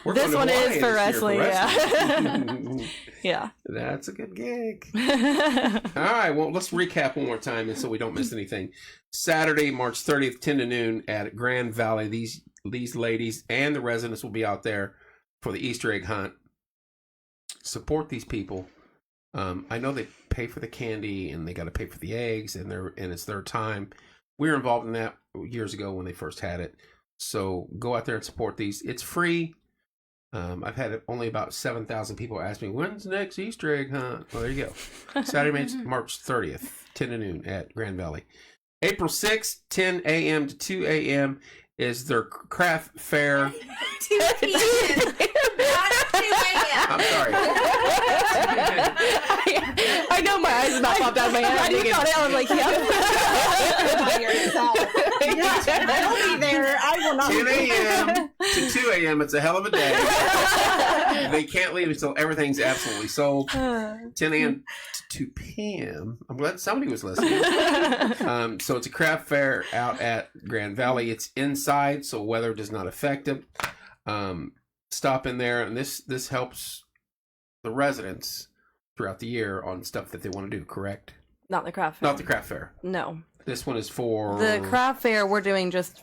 We're This going to one is Hawaii for this year wrestling, wrestling. yeah. That's a good gig. All right, well, let's recap one more time and so we don't miss anything. Saturday, March 30th, 10 to noon at Grand Valley. These ladies and the residents will be out there for the Easter egg hunt. Support these people. I know they pay for the candy and they got to pay for the eggs and it's their time. We were involved in that years ago when they first had it. So go out there and support these. It's free. I've had only about 7,000 people ask me, when's the next Easter egg hunt? Well, there you go. Saturday, March 30th, 10 to noon at Grand Valley. April 6th, 10 a.m. to 2 a.m. is their craft fair. 2 p.m. Not 2 a.m. I'm sorry. I know my eyes about popped out of my head. When you got it, I was like, I'll be there. I will not. 10 a.m. to 2 a.m. It's a hell of a day. They can't leave until everything's absolutely sold. 10 a.m. to 2 p.m. I'm glad somebody was listening. So it's a craft fair out at Grand Valley. It's inside, so weather does not affect it. Stop in there, and this helps the residents throughout the year on stuff that they want to do, correct? Not the craft fair. Not the craft fair. No. This one is for... The craft fair we're doing just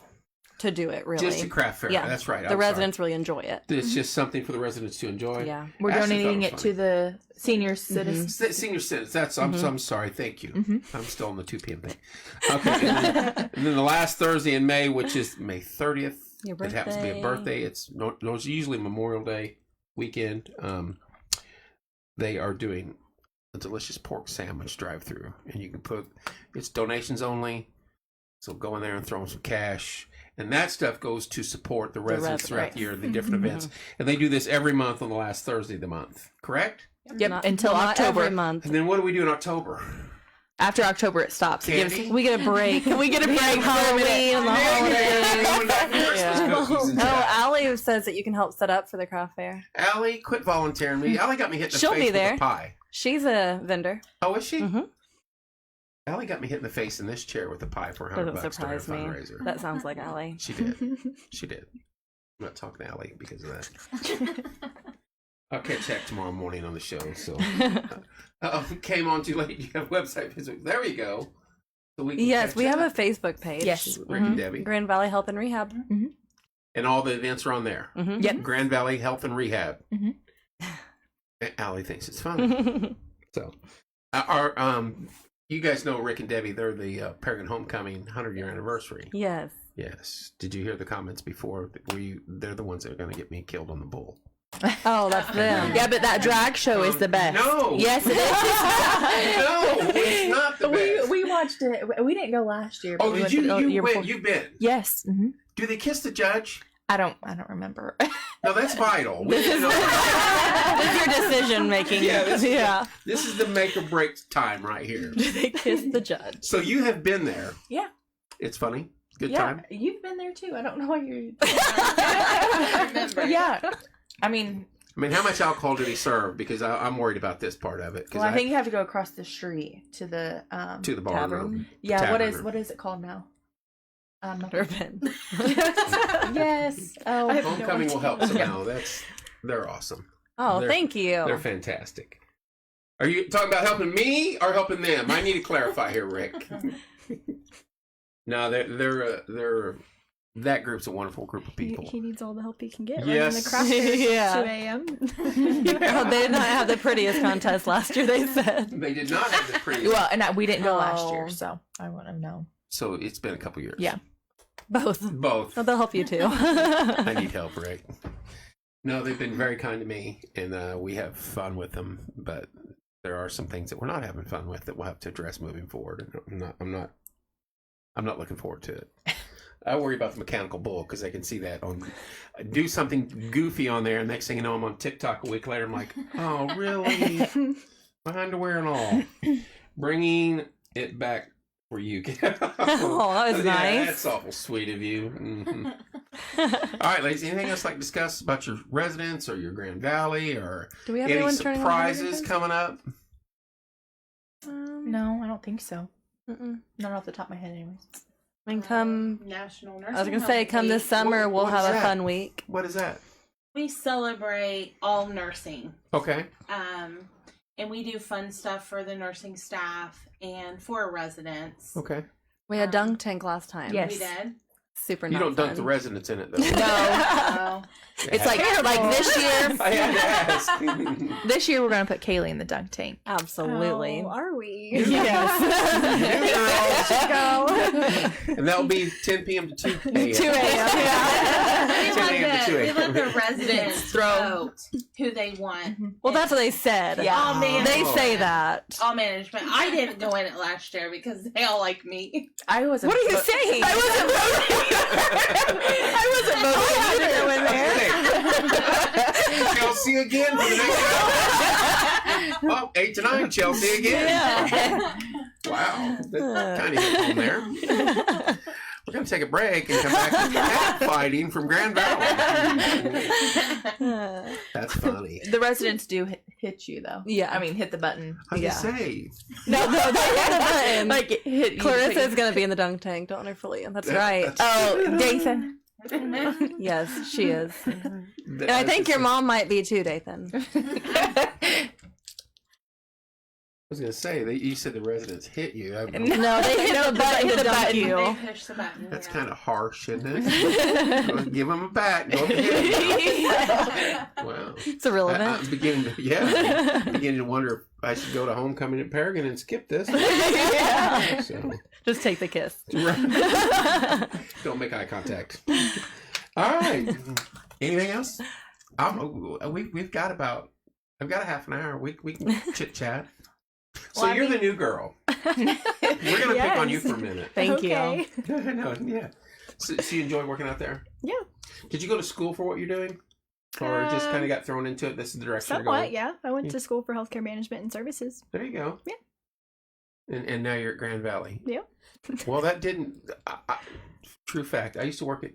to do it, really. Just a craft fair. Yeah. That's right. The residents really enjoy it. It's just something for the residents to enjoy. Yeah. We're Ashley donating thought it to the senior citizens. Senior citizens. I'm sorry. Thank you. Mhm. I'm still on the 2 p.m. thing. Okay. And then the last Thursday in May, which is May 30th. Your It happens to be a birthday. It's usually Memorial Day weekend. They are doing a delicious pork sandwich drive-through, and you can it's donations only. So go in there and throw in some cash, and that stuff goes to support the residents throughout the year, the different events, and they do this every month on the last Thursday of the month. Correct? Yep, until not October. every month. And then what do we do in October? After October, it stops. Candy? We get a break. We get a break. Halloween and the holidays. Going back to Christmas Yeah. cookies and Oh, stuff. Allie says that you can help set up for the craft fair. Allie, quit volunteering me. Allie got me hit in the She'll face be with there. a pie. She's a vendor. Oh, is she? Mhm. Allie got me hit in the face in this chair with a pie for $100 Doesn't during a surprise me. fundraiser. That sounds like Allie. She did. She did. I'm not talking to Allie because of that. I'll catch that tomorrow morning on the show. So, came on too late. You have a website visit. There we go. So we can Yes, catch we have up. a Facebook page. Yes. Rick and Debbie. Grand Valley Health and Rehab. And all the events are on there. Mhm. Yep. Grand Valley Health and Rehab. Mhm. And Allie thinks it's funny. So, you guys know Rick and Debbie. They're the Paragon Homecoming 100-year anniversary. Yes. Yes. Did you hear the comments before? They're the ones that are going to get me killed on the bull. Oh, that's them. Yeah, but that drag show is the best. No. Yes, it No, it's not the best. We watched it. We didn't go last year. But Oh, we did went you? the You year went. before. You've been. Yes. Mm-hmm. Do they kiss the judge? I don't remember. No, that's vital. We This need is, to know. this is your decision making. Yeah, Yeah. This is the make or break time right here. They kiss the judge. So you have been there. Yeah. It's funny. Good Yeah, time. you've been there too. I don't know why you're. Yeah, I mean, how much alcohol did he serve? Because I'm worried about this part of it. well, I think you have to go across the street to the bar Tavern. room. Yeah, Tavern. what is it called now? Urban. Yes. Oh, Homecoming will help somehow. They're awesome. Oh, They're- thank you. They're fantastic. Are you talking about helping me or helping them? I need to clarify here, Rick. No, they're that group's a wonderful group of people. He needs all the help he can get. Yes. Running the craft fair Yeah. at 2 a.m. Oh, they did not have the prettiest contest last year, they said. They did not have the prettiest. well, and we didn't go last Oh. year, so I wouldn't know. So it's been a couple years. Yeah. Both. Both. Oh, they'll help you too. I need help, Rick. No, they've been very kind to me, and we have fun with them. But there are some things that we're not having fun with that we'll have to address moving forward. And I'm not looking forward to it. I worry about the mechanical bull because I can see that do something goofy on there, and next thing you know, I'm on TikTok a week later. I'm like, oh, really? My underwear and all. Bringing it back where you can. Oh, that was nice. That's awful sweet of you. Mhm. All right, ladies. Anything else like to discuss about your residence or your Grand Valley or Do we have any anyone turning on surprises coming up? No, I don't think so. Mm-mm. Not off the top of my head, anyways. I mean, come. National Nursing I was gonna Home say, come this Week. summer, we'll what have is a that? fun week. What is that? We celebrate all nursing. Okay. And we do fun stuff for the nursing staff and for residents. Okay. We had dunk tank last time. Yes. We did. Super. You not don't dunk fun. the residents in it though. No. It's like this year. I had to ask. This year we're gonna put Kaylee in the dunk tank. Absolutely. Oh, are we? And that'll be 10 p.m. to 2 a.m. 2 a.m. We 10 a.m. to 2 let a.m. the residents Throw. vote who they want. Well, that's what they said. Yeah. All management. They say that. All management. I didn't go in it last year because they all like me. I wasn't. What are you saying? I wasn't voting. I wasn't voting. I had to go in there. Chelsea again for the next hour. Oh, 8 to 9, Chelsea again. Wow. That kind of hit home there. We're going to take a break and come back to cat fighting from Grand Valley. That's funny. The residents do hit you though. Yeah. I mean, hit the button. I was going to say. No, they hit the button. Like it hit you. Clarissa's gonna be in the dunk tank. Don't underfully. That's right. Oh, Dathan. Yes, she is. And I think your mom might be too, Dathan. I was going to say, you said the residents hit you. No, they hit the button to dunk They you. push the button. That's yeah. kind of harsh, isn't it? Give them a bat. Go ahead. Wow. It's irrelevant. I'm beginning to wonder if I should go to homecoming at Paragon and skip this. So, Just take the kiss. don't make eye contact. All right. Anything else? We've got about. I've got a half an hour. We can chit chat. So Well, you're the new girl. We're gonna pick on you Yes. for a minute. Thank Okay. you. No, yeah. So you enjoy working out there? Yeah. Did you go to school for what you're doing, or just kind of got thrown into it? This is the direction you're Somewhat, going. yeah. I went to school for healthcare management and services. There you go. Yeah. And now you're at Grand Valley. Yeah. Well, that didn't. True fact. I used to work at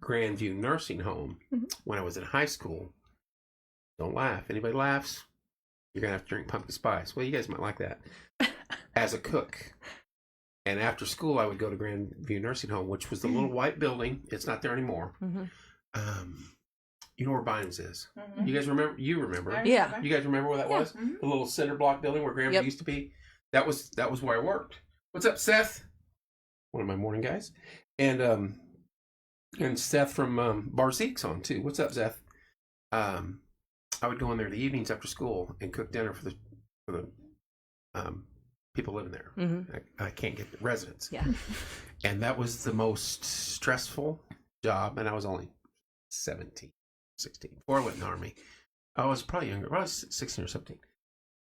Grandview Nursing Home when I was in high school. Don't laugh. Anybody laughs, you're gonna have to drink pumpkin spice. Well, you guys might like that. As a cook. And after school, I would go to Grandview Nursing Home, which was the little white building. It's not there anymore. You know where Bynes is. You guys remember? You remember? Yeah. You guys remember where that was? The little cinder block building where Grandview used to be. That was where I worked. What's up, Seth? One of my morning guys, and Seth from Bar Zeke's on too. What's up, Seth? I would go in there the evenings after school and cook dinner for the people living there. I can't get the residents. Yeah. And that was the most stressful job, and I was only 17, 16 before I went in the Army. I was probably younger. I was 16 or 17.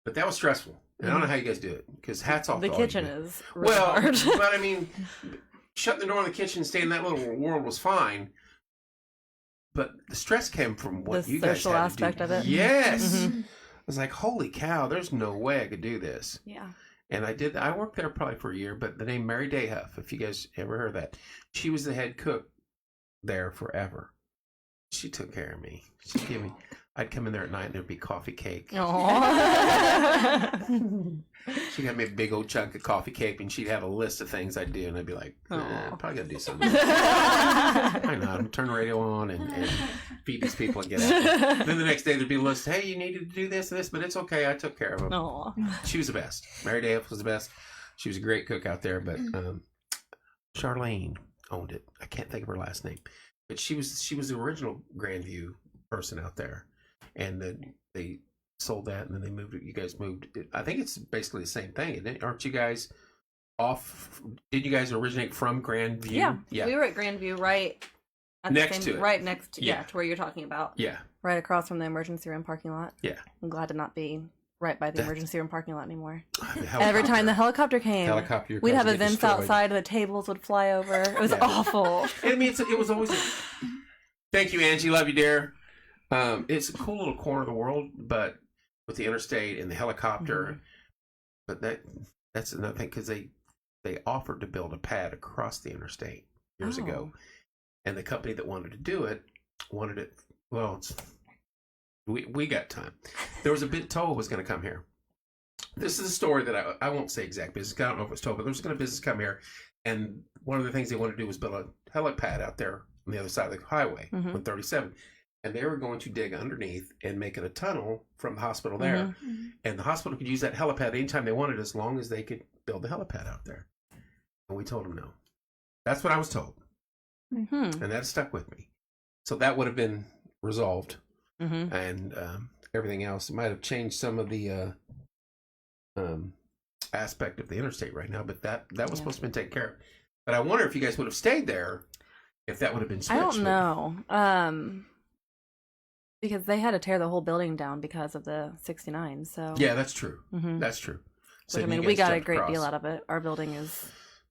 But that was stressful. And I don't know how you guys do it, because hats off The to all you kitchen guys. is really hard. But I mean, shutting the door in the kitchen and staying in that little world was fine. But the stress came from what The you guys social had aspect to do. of it. Yes. I was like, holy cow, there's no way I could do this. Yeah. And I worked there probably for a year, but the name Mary Dayhuff, if you guys ever heard that, she was the head cook there forever. She took care of me. She'd give me, I'd come in there at night and there'd be coffee cake. She got me a big old chunk of coffee cake, and she'd have a list of things I'd do, and I'd be like, probably gotta do something. I know, I'd turn the radio on and feed these people and get out. Then the next day there'd be a list, hey, you needed to do this and this, but it's okay, I took care of them. She was the best. Mary Dayhuff was the best. She was a great cook out there, but Charlene owned it. I can't think of her last name, but she was the original Grandview person out there, and then they sold that, and then they moved it. You guys moved it. I think it's basically the same thing, isn't it? Aren't you guys off? Did you guys originate from Grandview? Yeah. We were at Grandview right at Next the to same, it. right next to Yeah. to where you're talking about. Yeah. Right across from the emergency room parking lot. Yeah. I'm glad to not be right by the emergency room parking lot anymore. The Every time the helicopter came, Helicopter we'd cars have get events destroyed. outside, the tables would fly over. It was Yeah. awful. I mean, it was always. Thank you, Angie. Love you, dear. It's a cool little corner of the world, but with the interstate and the helicopter, but that's another thing, because they they offered to build a pad across the interstate years ago. And the company that wanted to do it wanted it, well, we got time. There was a big toll was going to come here. This is a story that I won't say exact business. I don't know if it's told, but there was going to business come here. And one of the things they wanted to do was build a helipad out there on the other side of the highway, 137. And they were going to dig underneath and make it a tunnel from the hospital there. And the hospital could use that helipad anytime they wanted, as long as they could build the helipad out there. And we told them no. That's what I was told. And that stuck with me. So that would have been resolved. And everything else. It might have changed some of the aspect of the interstate right now, but that was supposed to be taken care of. But I wonder if you guys would have stayed there, if that would have been switched. I don't know. Because they had to tear the whole building down because of the 69. So yeah, that's true. That's true. So, I mean, we got a great deal out of it. Our building is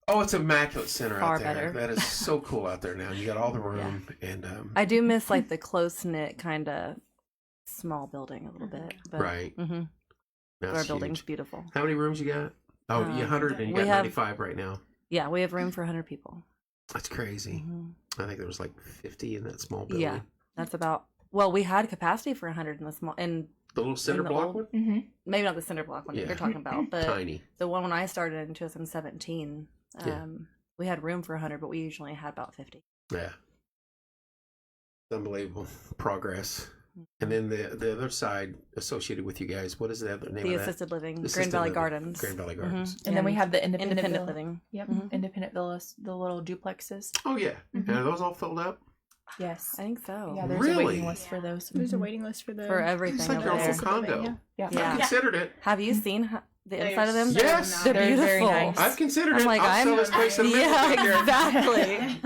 it's immaculate center far out there. better. That is so cool out there now. You got all the room, and I do miss like the close knit kind of small building a little bit. But, right. Our building's beautiful. How many rooms you got? Oh, you 100, and you got 95 right now. Yeah, we have room for 100 people. That's crazy. I think there was like 50 in that small building. Yeah, that's about. Well, we had capacity for 100 in the small in the little cinder block one. Maybe not the cinder block one you're talking about, but tiny. The one when I started in 2017, we had room for 100, but we usually had about 50. Yeah, unbelievable progress. And then the other side associated with you guys, what is the other name of that? Assisted living, Assisted Grand Valley living. Gardens. Grand Valley Gardens. And then we have the independent Independent living. Yep, independent villas, the little duplexes. Oh yeah, and are those all filled up? Yes, I think so. Yeah, there's Really? a waiting list for those. There's a waiting list for the For everything It's like over your there. own condo. Yeah. I considered it. Have you seen the inside of them? Yes. They're They're very beautiful. nice. I've considered I'm it. like, I'll sell this place in a minute. exactly.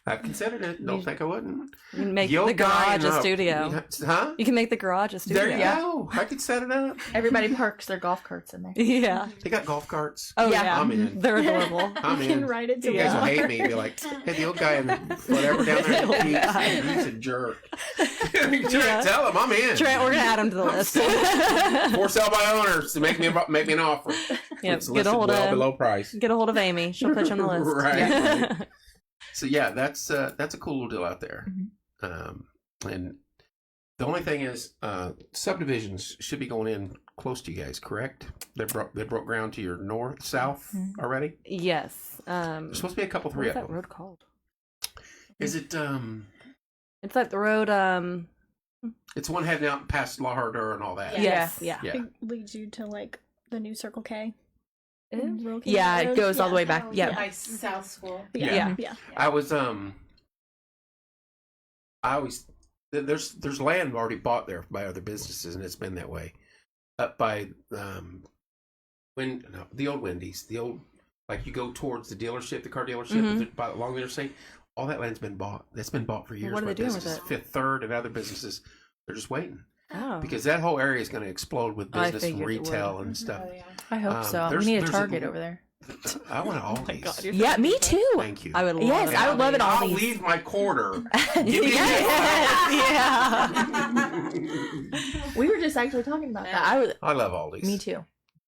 I've considered it. Don't think I wouldn't. You can make Yo the garage guy a studio. Huh? You can make the garage a studio. There you go. I could set it up. Everybody parks their golf carts in there. Yeah. They got golf carts. Oh Yeah. yeah. I'm in. They're adorable. I'm You can in. write it You guys will down. hate me and be like, hey, the old guy in the whatever down there, he's a jerk. Tell him I'm in. Trent, we're gonna add him to the list. For sale by owners to make me an offer. Yep. It's Get a listed hold well of below price. Get a hold of Amy. She'll put you on the list. Right. So yeah, that's a cool little deal out there. And the only thing is, subdivisions should be going in close to you guys, correct? They broke ground to your south already. Yes. There's supposed to be a couple, three What's of that them. road called? Is it? It's like the road. It's one heading out past La Hardeur and all that. Yes. Yeah. Yeah. It leads you to like the new Circle K. Yeah, it goes all the way back. Yeah, Yeah. by South School. Yeah. Yeah. I always there's land already bought there by other businesses, and it's been that way. Up by the old Wendy's, the old, like you go towards the dealership, the car dealership, by along the interstate. All that land's been bought. That's been bought for years. What are by they doing with businesses. it? Fifth Third and other businesses, they're just waiting Oh. because that whole area is going to explode with I business and figured it retail would. and stuff. Oh, yeah. I hope so. there's- We need a there's Target over there. I want all my these. God, you're Yeah, me too. Thank you. I would love Yes, it. I would love it all. I'll these. leave my quarter. Give me Yeah. We were just actually talking about that. I love Aldi's. Me too.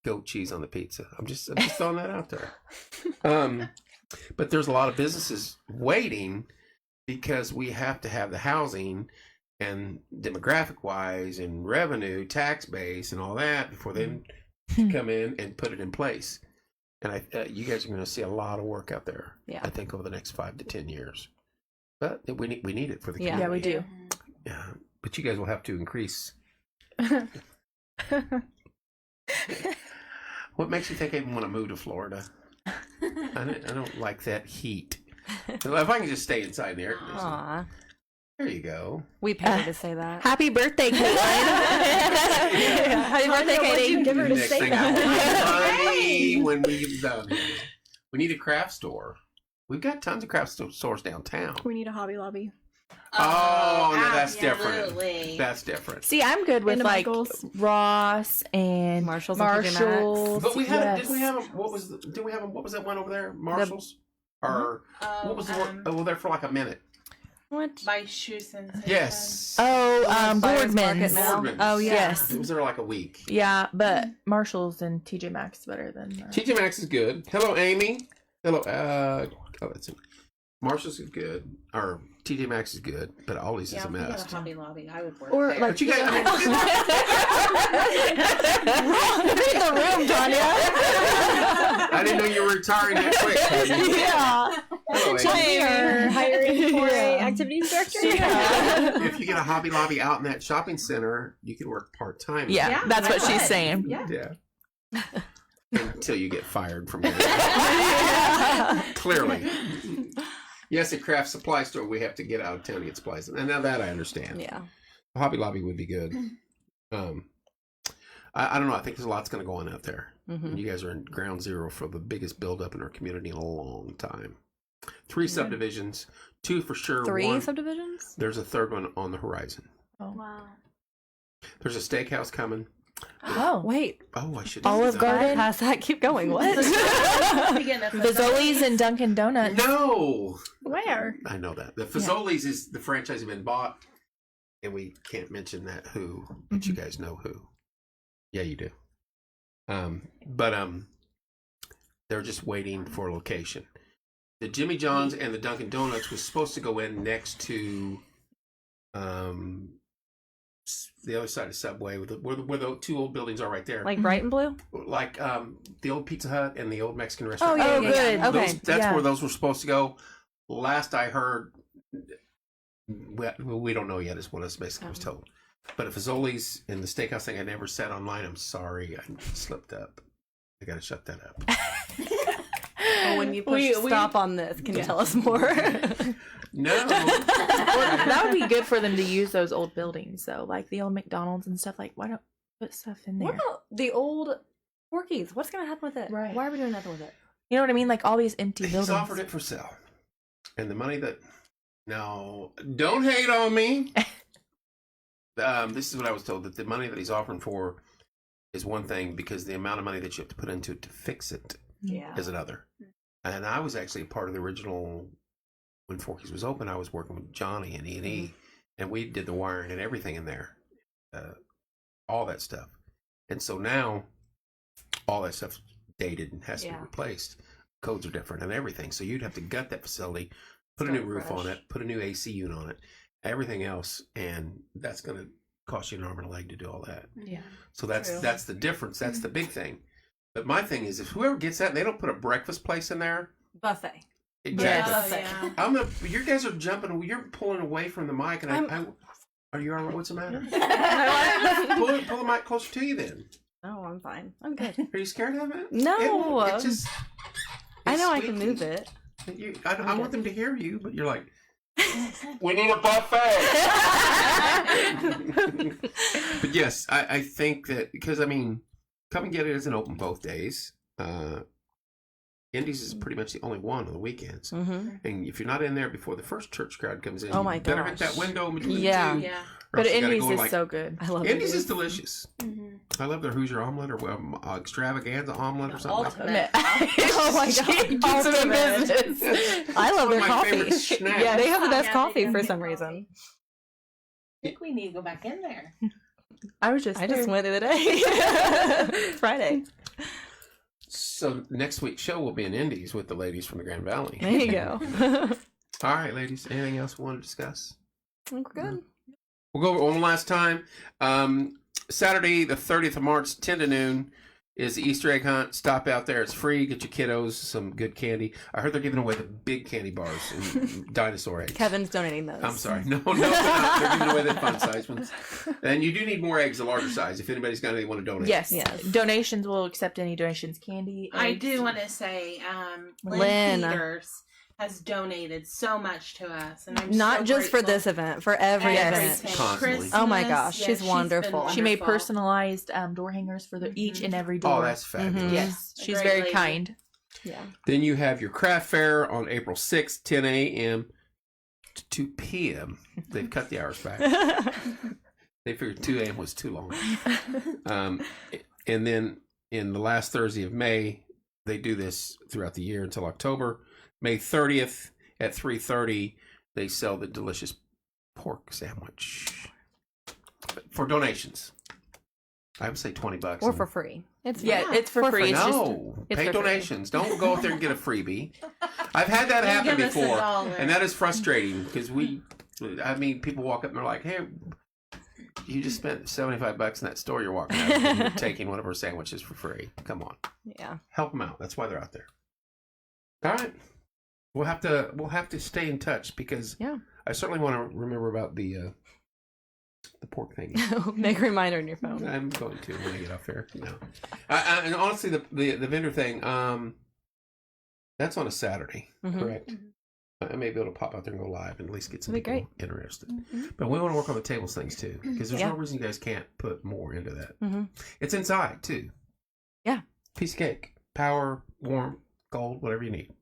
Goat cheese on the pizza. I'm just throwing that out there. But there's a lot of businesses waiting because we have to have the housing and demographic wise and revenue, tax base, and all that before they come in and put it in place. And you guys are going to see a lot of work out there. Yeah. I think over the next 5 to 10 years. But we need it for the Yeah. community. Yeah, we do. Yeah, but you guys will have to increase. What makes you think I even want to move to Florida? I don't like that heat. If I can just stay inside in the air conditioning. Aw. There you go. We paid her to say that. Happy birthday, Caitlin. Happy birthday, What'd you Katie. give her to Next say thing that? I want money when we get done. We need a craft store. We've got tons of craft stores downtown. We need a Hobby Lobby. Oh, no, that's absolutely. different. That's different. See, I'm good with And like Michael's. Ross and Marshalls and TJ Maxx. Marshalls. But we had, yes. did we have? What was that one over there? Marshalls, or what was the one? Oh, there for like a minute. What? by Shoe Sensation. Yes. Oh, Farmers market Boardman's. now. Boardman's. Oh yeah. Yes. It was there like a week. Yeah, but Marshall's and TJ Maxx is better than. TJ Maxx is good. Hello, Amy. Hello. Oh, that's it. Marshall's is good. Or TJ Maxx is good, but Ollie's is a If we mess. had a Hobby Lobby, I would work Or there. like But you guys, Read the room, Tanya. I didn't know you were retiring that quick. Peggy. Yeah. Hello, Amy. Or hiring for a Yeah. activities director. If you get a Hobby Lobby out in that shopping center, you can work part time. Yeah, Yeah, that's what I she's would. saying. Yeah. Until you get fired from there. Clearly. Yes, at craft supply store, we have to get out of town to get supplies. And now that I understand. Yeah. Hobby Lobby would be good. I don't know. I think there's a lot's going to go on out there. Mm-hmm. And you guys are in ground zero for the biggest buildup in our community in a long time. 3 subdivisions, 2 for sure. 3 1, subdivisions? there's a 3rd one on the horizon. Wow. There's a steakhouse coming. Oh, Wait. Oh, I should Olive Garden? Past that, keep going. What? Fazoli's and Dunkin' Donuts. No. Where? I know that. The Fazoli's is the franchise has been bought, and we can't mention that who, but you guys know who. Yeah, you do. But they're just waiting for a location. The Jimmy John's and the Dunkin' Donuts was supposed to go in next to the other side of Subway, where the 2 old buildings are right there. Like bright and blue? Like the old Pizza Hut and the old Mexican restaurant. Oh, yeah. Oh, good. Okay. That's where those were supposed to go. Last I heard, we don't know yet, is what I basically was told. But if Fazoli's and the steakhouse thing I never said online, I'm sorry, I slipped up. I got to shut that up. Well, when you push stop on this, can you tell us more? No. Well, that would be good for them to use those old buildings, though, like the old McDonald's and stuff. Like, why don't put stuff in there? What about the old Porky's? What's going to happen with it? Right. Why are we doing nothing with it? You know what I mean? Like all these empty He's buildings. offered it for sale. And the money that... No, don't hate on me. This is what I was told, that the money that he's offering for is one thing, because the amount of money that you have to put into it to fix it Yeah. is another. And I was actually a part of the original, when Forky's was open, I was working with Johnny and E&E, and we did the wiring and everything in there. All that stuff. And so now, all that stuff's dated and has to be replaced. Codes are different and everything. So you'd have to gut that facility, put a new roof on it, put a new AC unit on it, everything else, and that's going to cost you an arm and a leg to do all that. Yeah. So that's the difference. That's the big thing. But my thing is, if whoever gets that, and they don't put a breakfast place in there. Buffet. Exactly. Yes. You guys are jumping. You're pulling away from the mic, and I are you all right? What's the matter? pull the mic closer to you, then. Oh, I'm fine. I'm good. Are you scared of it? No. It's just. I know I squeaky. can move it. I want them to hear you, but you're like, we need a buffet. But yes, I think that, because I mean, Come and Get It isn't open both days. Indies is pretty much the only one on the weekends. Mm-hmm. And if you're not in there before the first church crowd comes in, Oh my you better gosh. hit that window between Yeah. the two. Yeah. or But else you gotta Indies go is like- so good. I love Indies it. is delicious. I love their Hoosier omelet or extravaganza omelet or something like that. Oh my god. Ultimate business. I love One their of my coffee. favorite snacks. Yeah, they have the best Yeah, coffee they for do. some reason. I think we need to go back in there. I was just I just there. went the other day. Friday. So next week's show will be in Indies with the ladies from the Grand Valley. There you go. All right, ladies. Anything else we want to discuss? I think we're good. We'll go over one last time. Saturday, the 30th of March, 10 to noon, is the Easter egg hunt. Stop out there. It's free. Get your kiddos some good candy. I heard they're giving away the big candy bars and dinosaur eggs. Kevin's donating those. I'm sorry. No, they're not. They're giving away the fun size ones. And you do need more eggs, the larger size, if anybody's got any want to donate. Yes. Yes. Donations will accept any donations. Candy. I eggs. do want to say, Lynn. Lynn Peters has donated so much to us, and I'm Not so just for grateful. this event, for every Yes. event. Constantly. Oh my Christmas, gosh, she's been wonderful. She made wonderful. personalized door hangers for each and every door. Oh, that's fabulous. Mhm. Yes, A she's great very lady. kind. Yeah. Then you have your craft fair on April 6th, 10 a.m. to 2 p.m. They've cut the hours back. They figured 2 a.m. was too long. And then in the last Thursday of May, they do this throughout the year until October. May 30th at 3:30, they sell the delicious pork sandwich for donations. I would say $20. Or for free. It's free. it's for free. It's No, it's pay for free. donations. Don't go up there and get a freebie. I've had that happen Give us before, $1. and that is frustrating because people walk up and they're like, "Hey, you just spent $75 in that store you're walking out of, and you're taking one of our sandwiches for free. Come on, Yeah. help them out. That's why they're out there." All right, we'll have to stay in touch because I certainly want to remember about the pork thing. Make a reminder in your phone. I'm going to when I get off here. No, and honestly, the vendor thing, that's on a Saturday, correct? I may be able to pop out there and go live and at least get some people interested. But we want to work on the tables things too, because there's no reason you guys can't put more into that. It's inside too. Yeah. Piece of cake, power, warm, cold, whatever you need.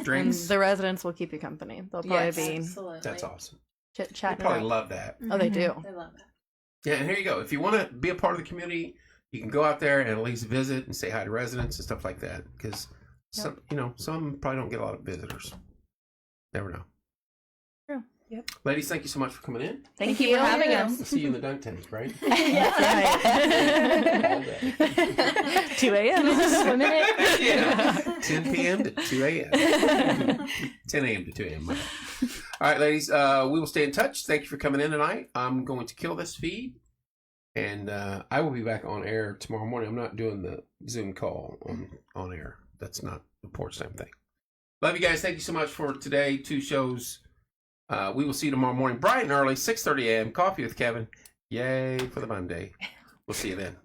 Drinks. And the residents will keep you company. They'll probably be Absolutely. That's awesome. chit They chatting. probably love that. Oh, they do. They love it. Yeah, and here you go. If you want to be a part of the community, you can go out there and at least visit and say hi to residents and stuff like that. Because some probably don't get a lot of visitors. Never know. True. Yep. Ladies, thank you so much for coming in. Thank you for having us. We'll see you in the dunk tank, right? Right. All day. 2 a.m. Swim in it. Yeah. 10 p.m. to 2 a.m. 10 a.m. to 2 a.m. All right, ladies, we will stay in touch. Thank you for coming in tonight. I'm going to kill this feed, and I will be back on air tomorrow morning. I'm not doing the Zoom call on air. That's not the porch time thing. Love you guys. Thank you so much for today. 2 shows. We will see you tomorrow morning, bright and early, 6:30 a.m. Coffee with Kevin. Yay for the Monday. We'll see you then.